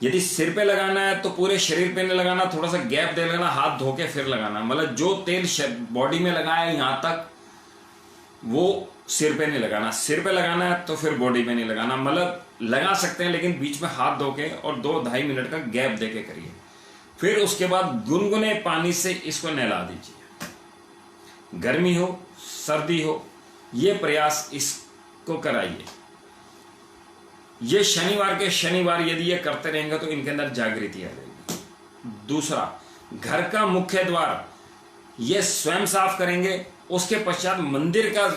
यदि सिर पे लगाना है तो पूरे शरीर पे नहीं लगाना, थोड़ा सा गैप दे लेना, हाथ धो के फिर लगाना। मतलब जो तेल बॉडी में लगाया है यहां तक, वो सिर पे नहीं लगाना। सिर पे लगाना है तो फिर बॉडी पे नहीं लगाना। मतलब लगा सकते हैं लेकिन बीच में हाथ धो के और 2-2.5 मिनट का गैप दे के करिए। फिर उसके बाद गुनगुने पानी से इसको नहला दीजिए। गर्मी हो सर्दी हो, ये प्रयास इसको कराइए। ये शनिवार के शनिवार यदि ये करते रहेंगे तो इनके अंदर जागृति आ जाएगी। दूसरा, घर का मुख्य द्वार ये स्वयं साफ करेंगे। उसके पश्चात मंदिर का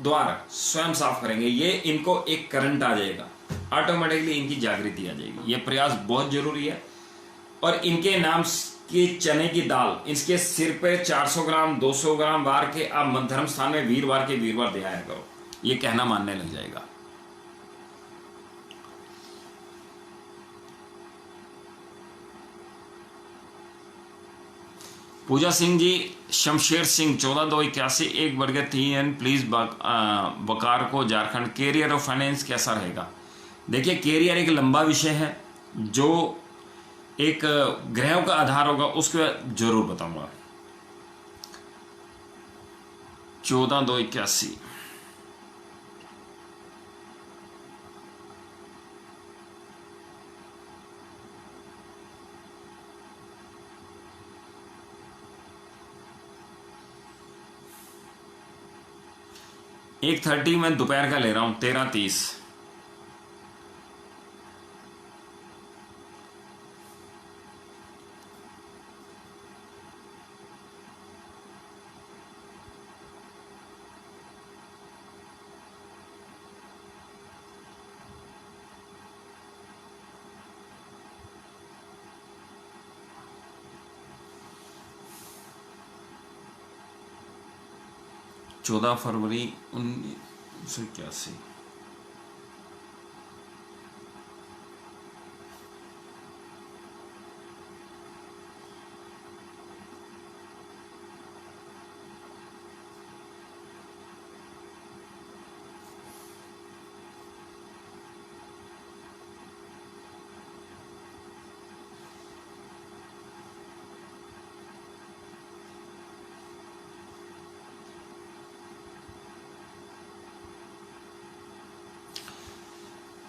द्वार स्वयं साफ करेंगे। ये इनको एक करंट आ जाएगा, ऑटोमेटिकली इनकी जागृति आ जाएगी। ये प्रयास बहुत जरूरी है। और इनके नाम की चने की दाल इसके सिर पे 400 ग्राम 200 ग्राम वार के आप धर्म स्थान में वीरवार के वीरवार दे आया करो। ये कहना मानने लग जाएगा। पूजा सिंह जी, शमशेर सिंह 14/2/81 1/3 प्लीज बकार को झारखंड। कैरियर और फाइनेंस कैसा रहेगा? देखिए, कैरियर एक लंबा विषय है जो एक ग्रहों का आधार होगा, उसके जरूर बताऊंगा। 14/2/81 1:30 मैं दोपहर का ले रहा हूं। 13:30 14 फरवरी 1981।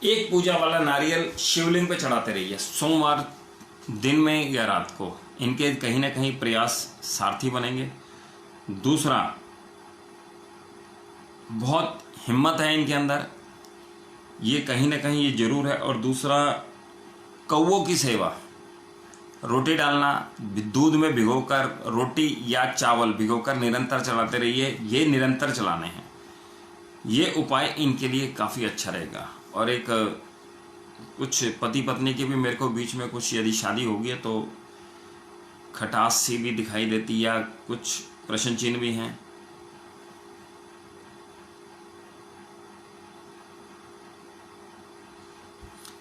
एक पूजा वाला नारियल शिवलिंग पे चढ़ाते रहिए, सोमवार दिन में या रात को। इनके कहीं ना कहीं प्रयास सारथी बनेंगे। दूसरा, बहुत हिम्मत है इनके अंदर, ये कहीं ना कहीं ये जरूर है। और दूसरा, कौवों की सेवा, रोटी डालना, दूध में भिगोकर रोटी या चावल भिगोकर निरंतर चलाते रहिए। ये निरंतर चलाने हैं। ये उपाय इनके लिए काफ़ी अच्छा रहेगा। और एक कुछ पति पत्नी की भी मेरे को बीच में कुछ यदि शादी होगी है तो खटास सी भी दिखाई देती या कुछ प्रश्न चिन्ह भी हैं।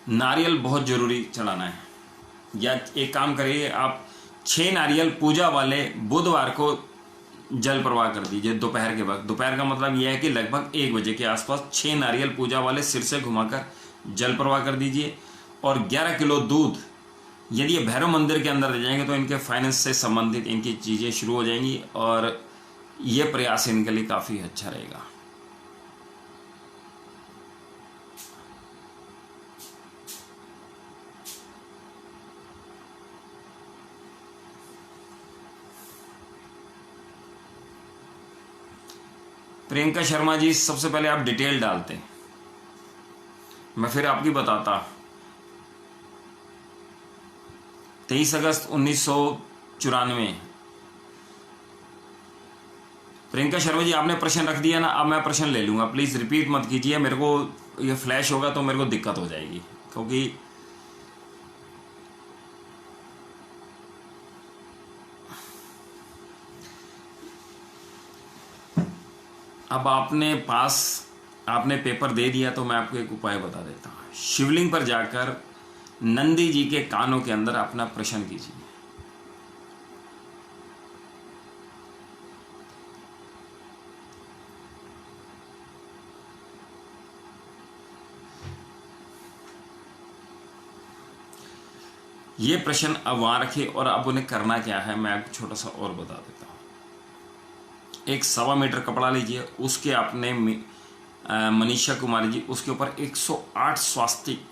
नारियल बहुत जरूरी चढ़ाना है। या एक काम करिए, आप 6 नारियल पूजा वाले बुधवार को जल प्रवाह कर दीजिए दोपहर के वक्त। दोपहर का मतलब यह है कि लगभग 1 बजे के आसपास 6 नारियल पूजा वाले सिर से घुमाकर जल प्रवाह कर दीजिए। और 11 किलो दूध यदि ये भैरव मंदिर के अंदर दे जाएंगे तो इनके फाइनेंस से संबंधित इनकी चीज़ें शुरू हो जाएंगी और ये प्रयास इनके लिए काफ़ी अच्छा रहेगा। प्रियंका शर्मा जी, सबसे पहले आप डिटेल डालते, मैं फिर आपकी बताता। 23 अगस्त 1994। प्रियंका शर्मा जी, आपने प्रश्न रख दिया ना, अब मैं प्रश्न ले लूंगा। प्लीज रिपीट मत कीजिए, मेरे को ये फ्लैश होगा तो मेरे को दिक्कत हो जाएगी। क्योंकि अब आपने पेपर दे दिया तो मैं आपको एक उपाय बता देता हूँ। शिवलिंग पर जाकर नंदी जी के कानों के अंदर अपना प्रश्न कीजिए। ये प्रश्न अब वहां रखिए और अब उन्हें करना क्या है मैं आपको छोटा सा और बता देता हूं। एक 1.25 मीटर कपड़ा लीजिए, उसके आपने मनीषा कुमारी जी उसके ऊपर 108 स्वास्तिक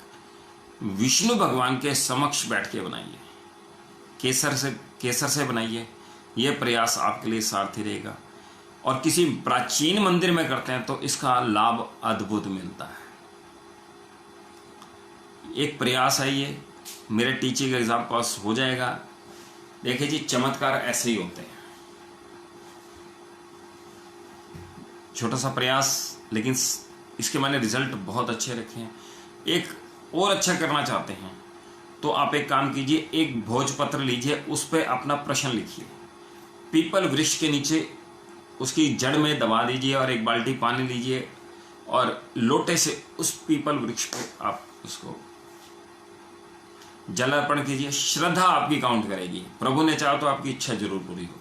विष्णु भगवान के समक्ष बैठ के बनाइए। केसर से बनाइए। यह प्रयास आपके लिए सार्थी रहेगा। और किसी प्राचीन मंदिर में करते हैं तो इसका लाभ अद्भुत मिलता है। एक प्रयास है, ये मेरे टीचिंग एग्जाम पास हो जाएगा। देखिए जी, चमत्कार ऐसे ही होते हैं। छोटा सा प्रयास, लेकिन इसके मैंने रिजल्ट बहुत अच्छे रखे हैं। एक और अच्छा करना चाहते हैं तो आप एक काम कीजिए, एक भोजपत्र लीजिए, उस पर अपना प्रश्न लिखिए, पीपल वृक्ष के नीचे उसकी जड़ में दबा दीजिए और एक बाल्टी पानी लीजिए और लोटे से उस पीपल वृक्ष पे आप उसको जल अर्पण कीजिए। श्रद्धा आपकी काउंट करेगी। प्रभु ने चाहा तो आपकी इच्छा जरूर पूरी होगी।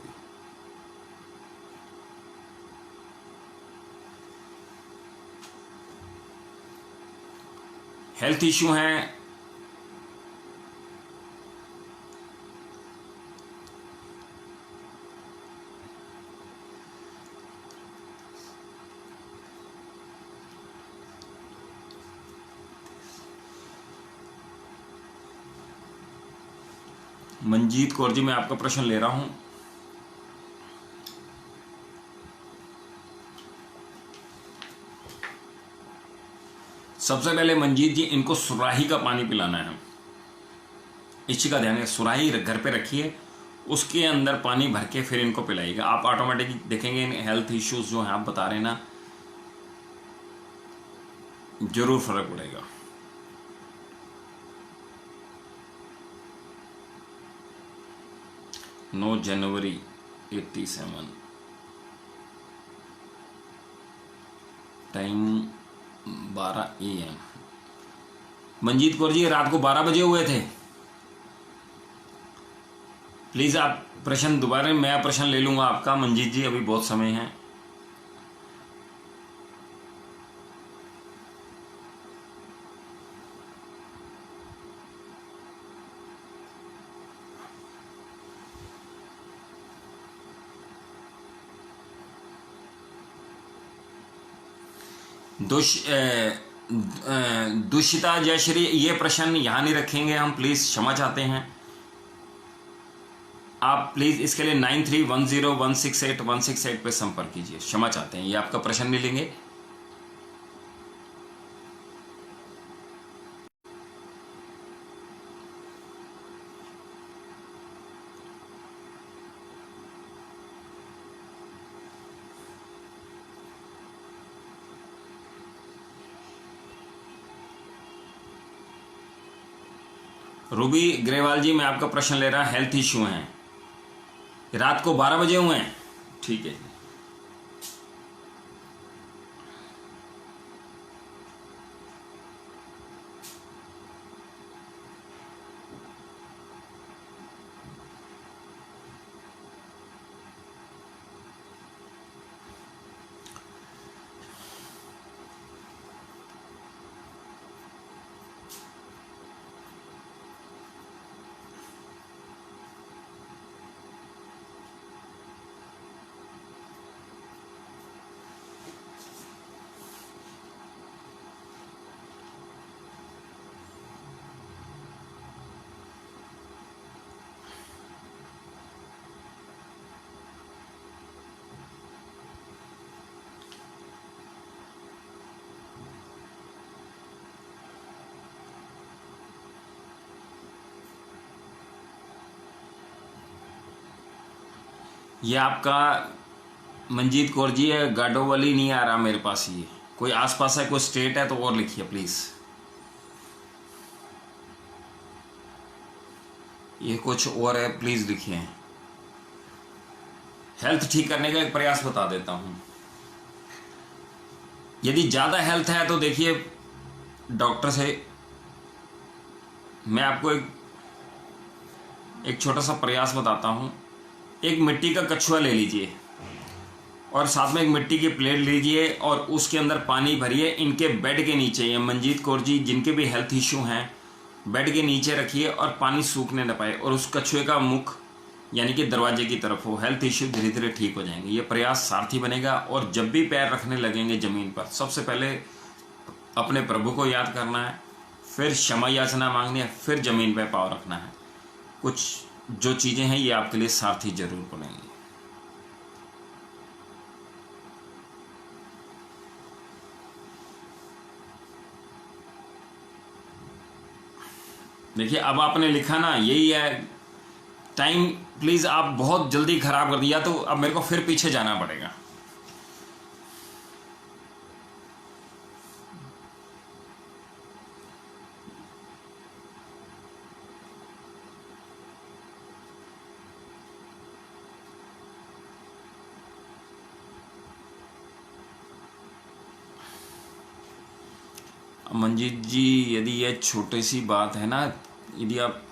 हेल्थ इश्यू है, मंजीत कौर जी मैं आपका प्रश्न ले रहा हूं। सबसे पहले मंजीत जी, इनको सुराही का पानी पिलाना है। इस चीज का ध्यान है, सुराही घर पे रखिए, उसके अंदर पानी भर के फिर इनको पिलाइएगा। आप ऑटोमेटिक देखेंगे इन हेल्थ इश्यूज जो हैं आप बता रहे हैं ना, जरूर फर्क पड़ेगा। नौ जनवरी 87, टाइम 12 AM। मंजीत कौर जी रात को 12 बजे हुए थे। प्लीज आप प्रश्न दोबारा, मैं प्रश्न ले लूंगा आपका मंजीत जी, अभी बहुत समय है। दुष्यिता जयश्री, ये प्रश्न यहां नहीं रखेंगे हम, प्लीज क्षमा चाहते हैं। आप प्लीज इसके लिए 9310168168 पे संपर्क कीजिए। क्षमा चाहते हैं, ये आपका प्रश्न नहीं लेंगे। रूबी ग्रेवाल जी मैं आपका प्रश्न ले रहा, हेल्थ इश्यू हैं, रात को 12 बजे हुए हैं। ठीक है। ये आपका मंजीत कौर जी है, गाडोवली नहीं आ रहा मेरे पास। ये कोई आसपास है, कोई स्टेट है तो और लिखिए प्लीज। ये कुछ और है, प्लीज लिखिए। हेल्थ ठीक करने का एक प्रयास बता देता हूं। यदि ज्यादा हेल्थ है तो देखिए डॉक्टर से मैं आपको एक छोटा सा प्रयास बताता हूँ। एक मिट्टी का कछुआ ले लीजिए और साथ में एक मिट्टी की प्लेट लीजिए और उसके अंदर पानी भरिए। इनके बेड के नीचे, ये मंजीत कौर जी जिनके भी हेल्थ इशू हैं, बेड के नीचे रखिए और पानी सूखने न पाए, और उस कछुए का मुख यानी कि दरवाजे की तरफ हो। हेल्थ इश्यू धीरे धीरे ठीक हो जाएंगे। ये प्रयास सारथी बनेगा। और जब भी पैर रखने लगेंगे ज़मीन पर, सबसे पहले अपने प्रभु को याद करना है, फिर क्षमा याचना मांगनी है, फिर ज़मीन पर पाँव रखना है। कुछ जो चीज़ें हैं ये आपके लिए सारथी जरूर बनेंगी। देखिए अब आपने लिखा ना, यही है टाइम। प्लीज़ आप बहुत जल्दी ख़राब कर दिया, तो अब मेरे को फिर पीछे जाना पड़ेगा। मंजीत जी, यदि ये छोटी सी बात है ना, यदि आप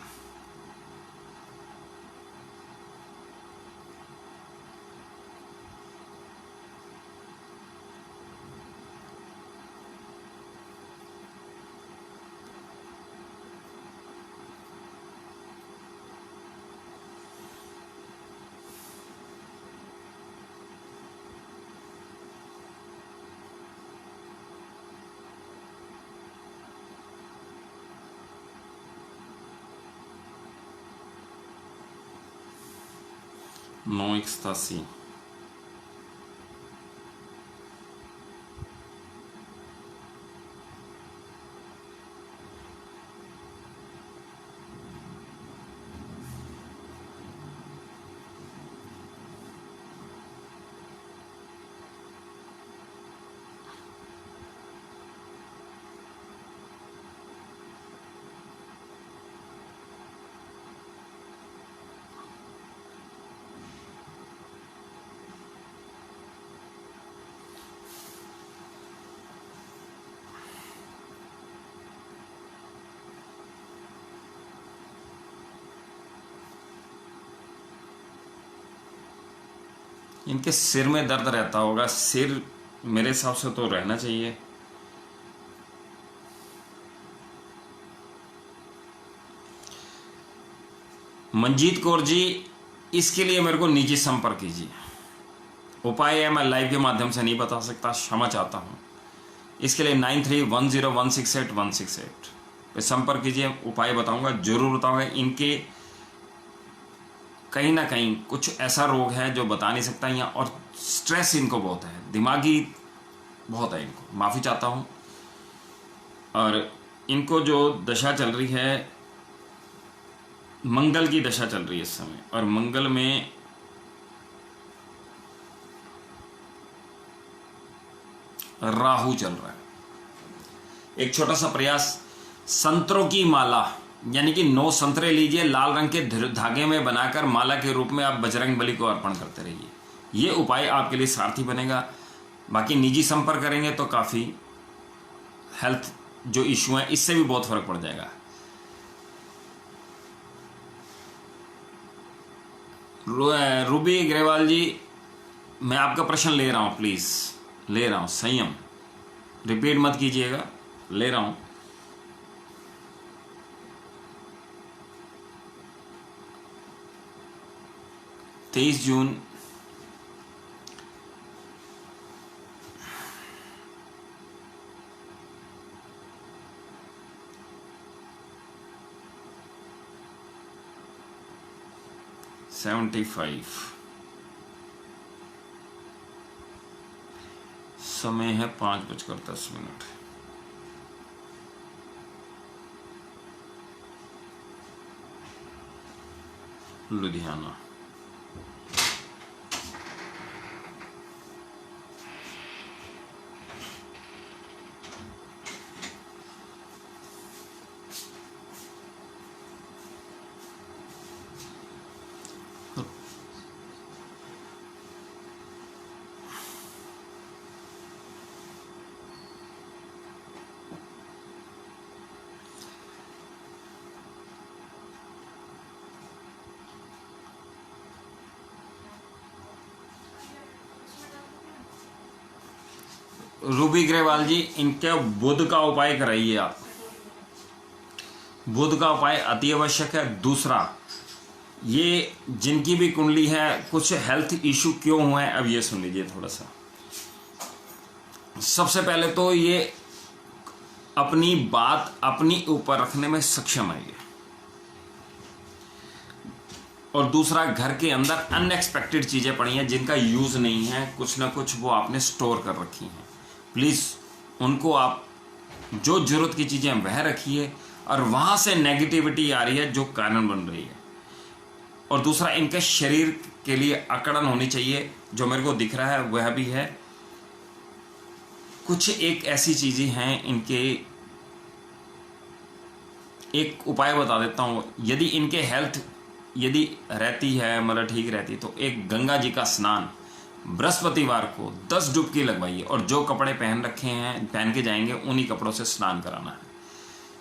नौ 81। इनके सिर में दर्द रहता होगा। सिर मेरे हिसाब से तो रहना चाहिए। मंजीत कौर जी, इसके लिए मेरे को निजी संपर्क कीजिए। उपाय है मैं लाइव के माध्यम से नहीं बता सकता, क्षमा चाहता हूँ। इसके लिए 9310168168 पे संपर्क कीजिए। उपाय बताऊंगा, जरूर बताऊंगा। इनके कहीं ना कहीं कुछ ऐसा रोग है जो बता नहीं सकता यहाँ, और स्ट्रेस इनको बहुत है, दिमागी बहुत है इनको। माफ़ी चाहता हूँ। और इनको जो दशा चल रही है, मंगल की दशा चल रही है इस समय, और मंगल में राहु चल रहा है। एक छोटा सा प्रयास, संतरों की माला यानी कि 9 संतरे लीजिए, लाल रंग के धागे में बनाकर माला के रूप में आप बजरंग बली को अर्पण करते रहिए। ये उपाय आपके लिए सारथी बनेगा। बाकी निजी संपर्क करेंगे तो काफ़ी हेल्थ जो इशू है इससे भी बहुत फर्क पड़ जाएगा। रूबी ग्रेवाल जी, मैं आपका प्रश्न ले रहा हूँ, प्लीज़ ले रहा हूँ। संयम, रिपीट मत कीजिएगा, ले रहा हूँ। तेईस जून 75, समय है 5:10। लुधियाना। रूबी ग्रेवाल जी, इनके बुध का उपाय कराइए आप। बुध का उपाय अति आवश्यक है। दूसरा, ये जिनकी भी कुंडली है कुछ हेल्थ इशू क्यों हुआ है, अब ये सुन लीजिए थोड़ा सा। सबसे पहले तो ये अपनी बात अपनी ऊपर रखने में सक्षम है ये, और दूसरा घर के अंदर अनएक्सपेक्टेड चीजें पड़ी हैं जिनका यूज नहीं है, कुछ ना कुछ वो आपने स्टोर कर रखी हैं। प्लीज उनको आप जो जरूरत की चीजें वह रखिए, और वहां से नेगेटिविटी आ रही है जो कारण बन रही है। और दूसरा, इनके शरीर के लिए अकड़न होनी चाहिए, जो मेरे को दिख रहा है वह भी है। कुछ एक ऐसी चीजें हैं इनके, एक उपाय बता देता हूं। यदि इनके हेल्थ यदि रहती है, मतलब ठीक रहती है, तो एक गंगा जी का स्नान बृहस्पतिवार को 10 डुबकी लगवाइए, और जो कपड़े पहन रखे हैं पहन के जाएंगे उन्हीं कपड़ों से स्नान कराना है।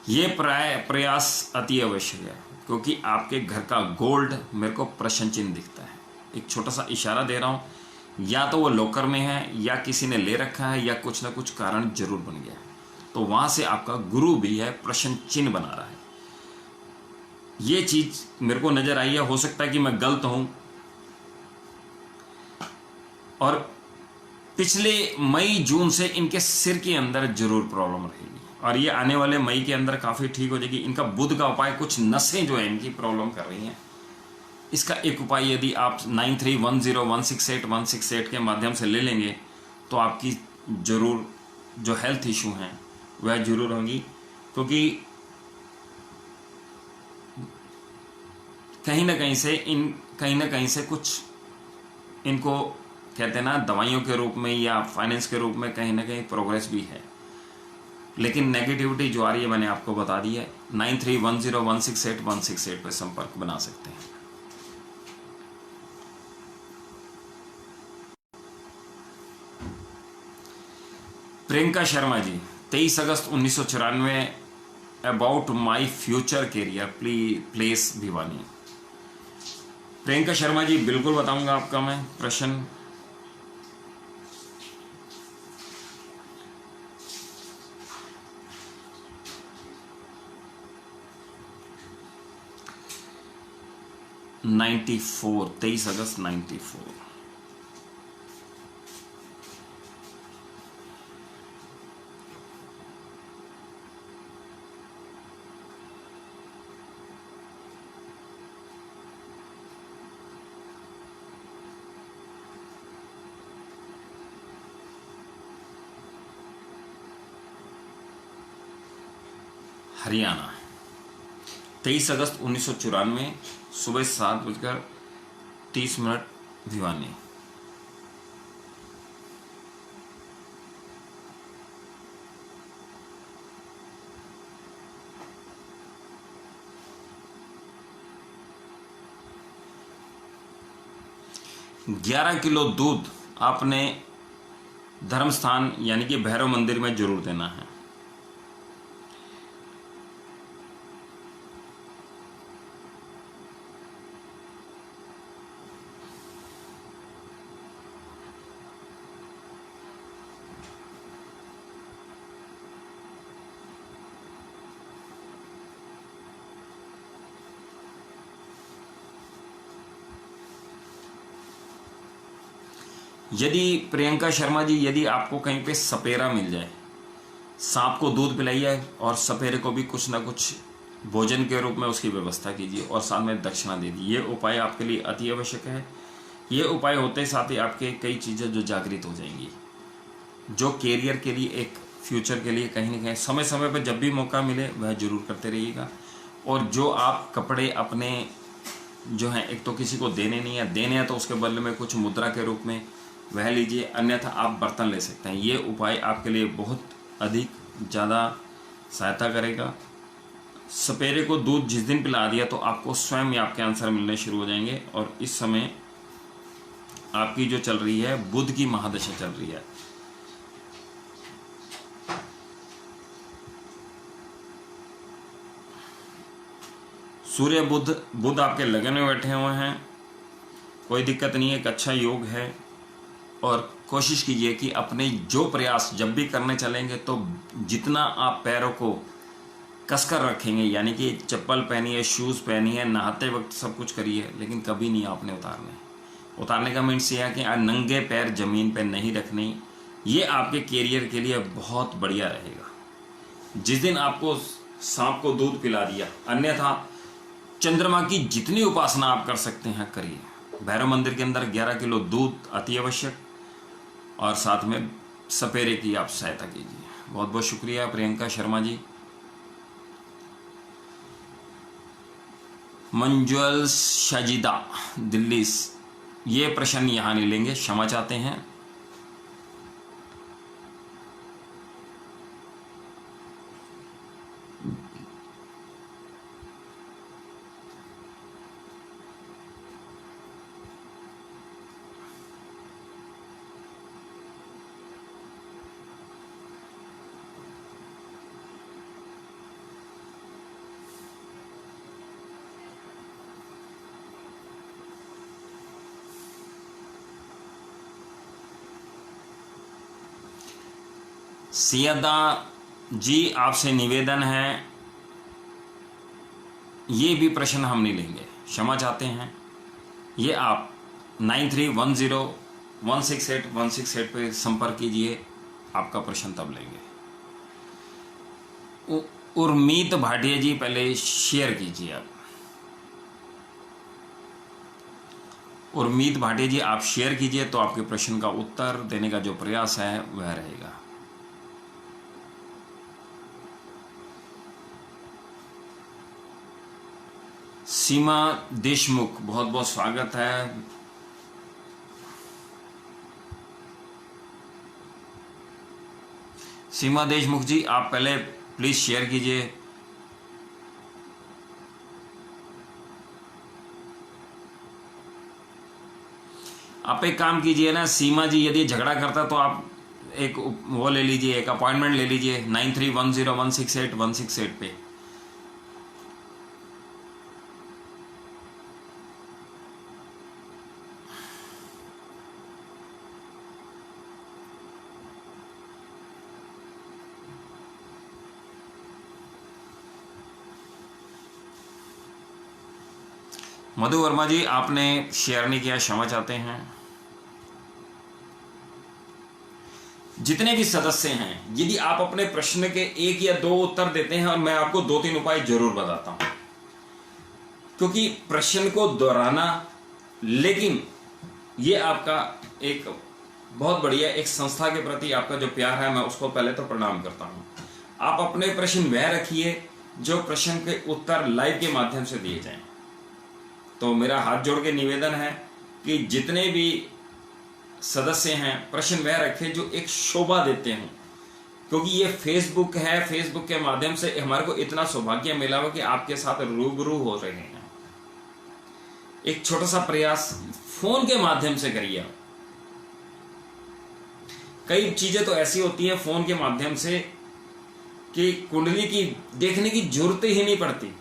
ये प्रयास अति आवश्यक है, क्योंकि आपके घर का गोल्ड मेरे को प्रश्न चिन्ह दिखता है। एक छोटा सा इशारा दे रहा हूँ, या तो वो लॉकर में है, या किसी ने ले रखा है, या कुछ ना कुछ कारण जरूर बन गया है। तो वहां से आपका गुरु भी है, प्रश्न चिन्ह बना रहा है। ये चीज मेरे को नजर आई है, हो सकता है कि मैं गलत हूं। और पिछले मई जून से इनके सिर के अंदर जरूर प्रॉब्लम रहेगी, और ये आने वाले मई के अंदर काफी ठीक हो जाएगी। इनका बुध का उपाय, कुछ नसें जो है इनकी प्रॉब्लम कर रही हैं, इसका एक उपाय यदि आप 9310168168 के माध्यम से ले लेंगे तो आपकी जरूर जो हेल्थ इशू हैं वह जरूर होंगी। क्योंकि कहीं ना कहीं से कुछ इनको कहते हैं ना, दवाइयों के रूप में या फाइनेंस के रूप में कहीं ना कहीं प्रोग्रेस भी है, लेकिन नेगेटिविटी जो आ रही है मैंने आपको बता दी है। 9310168168 पर संपर्क बना सकते हैं। प्रियंका शर्मा जी, 23 अगस्त 1994, about my future career, place Bhiwani. Priyanka Sharma ji, बिल्कुल बताऊंगा आपका मैं प्रश्न। नाइन्टी 23 अगस्त 94। हरियाणा, 23 अगस्त 1994, सुबह 7:30 भिवानी। ग्यारह किलो दूध आपने धर्म स्थान यानी कि भैरव मंदिर में जरूर देना है। यदि प्रियंका शर्मा जी, यदि आपको कहीं पे सपेरा मिल जाए, सांप को दूध पिलाइए और सपेरे को भी कुछ ना कुछ भोजन के रूप में उसकी व्यवस्था कीजिए, और साथ में दक्षिणा दे दीजिए। ये उपाय आपके लिए अति आवश्यक है। ये उपाय होते साथ ही आपके कई चीज़ें जो जागृत हो जाएंगी, जो कैरियर के लिए, एक फ्यूचर के लिए कहीं ना कहीं समय समय पर जब भी मौका मिले वह जरूर करते रहिएगा। और जो आप कपड़े अपने जो हैं, एक तो किसी को देने नहीं है, देने हैं तो उसके बदले में कुछ मुद्रा के रूप में वह लीजिए, अन्यथा आप बर्तन ले सकते हैं। ये उपाय आपके लिए बहुत अधिक ज़्यादा सहायता करेगा। सपेरे को दूध जिस दिन पिला दिया तो आपको स्वयं ही आपके आंसर मिलने शुरू हो जाएंगे। और इस समय आपकी जो चल रही है, बुध की महादशा चल रही है। सूर्य बुध आपके लगन में बैठे हुए हैं, कोई दिक्कत नहीं है, एक अच्छा योग है। और कोशिश कीजिए कि अपने जो प्रयास जब भी करने चलेंगे तो जितना आप पैरों को कसकर रखेंगे, यानी कि चप्पल पहनिए, शूज़ पहनिए, नहाते वक्त सब कुछ करिए, लेकिन कभी नहीं आपने उतारने का मीन्स ये है कि नंगे पैर ज़मीन पे नहीं रखने। ये आपके कैरियर के लिए बहुत बढ़िया रहेगा। जिस दिन आपको सांप को दूध पिला दिया, अन्यथा चंद्रमा की जितनी उपासना आप कर सकते हैं करिए। भैरव मंदिर के अंदर 11 किलो दूध अति आवश्यक, और साथ में सपेरे की आप सहायता कीजिए। बहुत बहुत शुक्रिया प्रियंका शर्मा जी। मंजुअल शाजिदा दिल्ली, ये प्रश्न यहाँ नहीं लेंगे, क्षमा चाहते हैं। सियादा जी, आपसे निवेदन है, ये भी प्रश्न हम नहीं लेंगे, क्षमा चाहते हैं। ये आप 9310168168 पे संपर्क कीजिए, आपका प्रश्न तब लेंगे। उर्मीत भाटिया जी, पहले शेयर कीजिए आप। उर्मीत भाटिया जी, आप शेयर कीजिए तो आपके प्रश्न का उत्तर देने का जो प्रयास है वह रहेगा। सीमा देशमुख, बहुत बहुत स्वागत है। सीमा देशमुख जी, आप पहले प्लीज शेयर कीजिए। आप एक काम कीजिए ना सीमा जी, यदि झगड़ा करता तो आप एक वो ले लीजिए, एक अपॉइंटमेंट ले लीजिए 9310168168 पे। मधु वर्मा जी, आपने शेयर नहीं किया, क्षमा चाहते हैं। जितने भी सदस्य हैं, यदि आप अपने प्रश्न के 1 या 2 उत्तर देते हैं, और मैं आपको 2-3 उपाय जरूर बताता हूं, क्योंकि प्रश्न को दोहराना, लेकिन ये आपका एक बहुत बढ़िया एक संस्था के प्रति आपका जो प्यार है, मैं उसको पहले तो प्रणाम करता हूं। आप अपने प्रश्न वह रखिए जो प्रश्न के उत्तर लाइव के माध्यम से दिए जाएं। तो मेरा हाथ जोड़ के निवेदन है कि जितने भी सदस्य हैं, प्रश्न वह रखें जो एक शोभा देते हों, क्योंकि ये फेसबुक है, फेसबुक के माध्यम से हमारे को इतना सौभाग्य मिला हो कि आपके साथ रूबरू हो रहे हैं। एक छोटा सा प्रयास फोन के माध्यम से करिए। कई चीजें तो ऐसी होती हैं फोन के माध्यम से कि कुंडली की देखने की जरूरत ही नहीं पड़ती,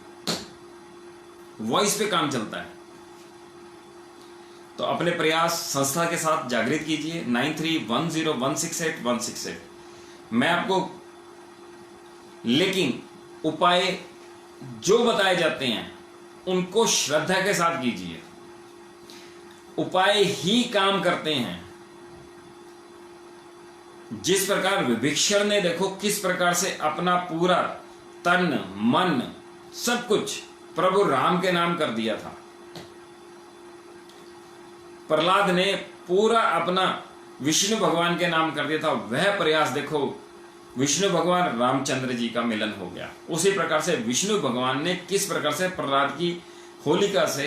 वॉइस पे काम चलता है। तो अपने प्रयास संस्था के साथ जागृत कीजिए 9310168168। मैं आपको लेकिन उपाय जो बताए जाते हैं उनको श्रद्धा के साथ कीजिए। उपाय ही काम करते हैं। जिस प्रकार विभीषण ने देखो किस प्रकार से अपना पूरा तन मन सब कुछ प्रभु राम के नाम कर दिया था, प्रहलाद ने पूरा अपना विष्णु भगवान के नाम कर दिया था। वह प्रयास देखो, विष्णु भगवान रामचंद्र जी का मिलन हो गया। उसी प्रकार से विष्णु भगवान ने किस प्रकार से प्रहलाद की होलिका से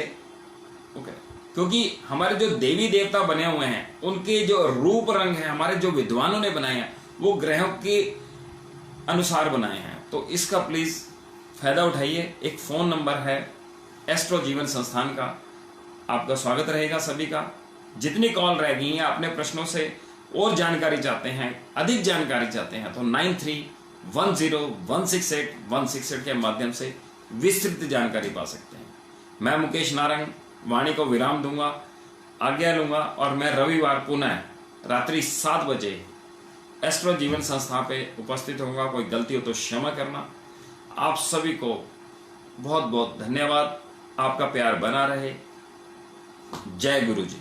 क्योंकि हमारे जो देवी देवता बने हुए हैं उनके जो रूप रंग है हमारे जो विद्वानों ने बनाए हैं वो ग्रहों के अनुसार बनाए हैं। तो इसका प्लीज फायदा उठाइए। एक फोन नंबर है एस्ट्रो जीवन संस्थान का, आपका स्वागत रहेगा सभी का। जितनी कॉल रह गई हैं अपने प्रश्नों से और जानकारी चाहते हैं, अधिक जानकारी चाहते हैं, तो 9310168168 के माध्यम से विस्तृत जानकारी पा सकते हैं। मैं मुकेश नारंग वाणी को विराम दूंगा, आज्ञा लूंगा, और मैं रविवार पुनः रात्रि 7 बजे एस्ट्रो जीवन संस्था पे उपस्थित होगा। कोई गलती हो तो क्षमा करना। आप सभी को बहुत बहुत धन्यवाद। आपका प्यार बना रहे। जय गुरु जी।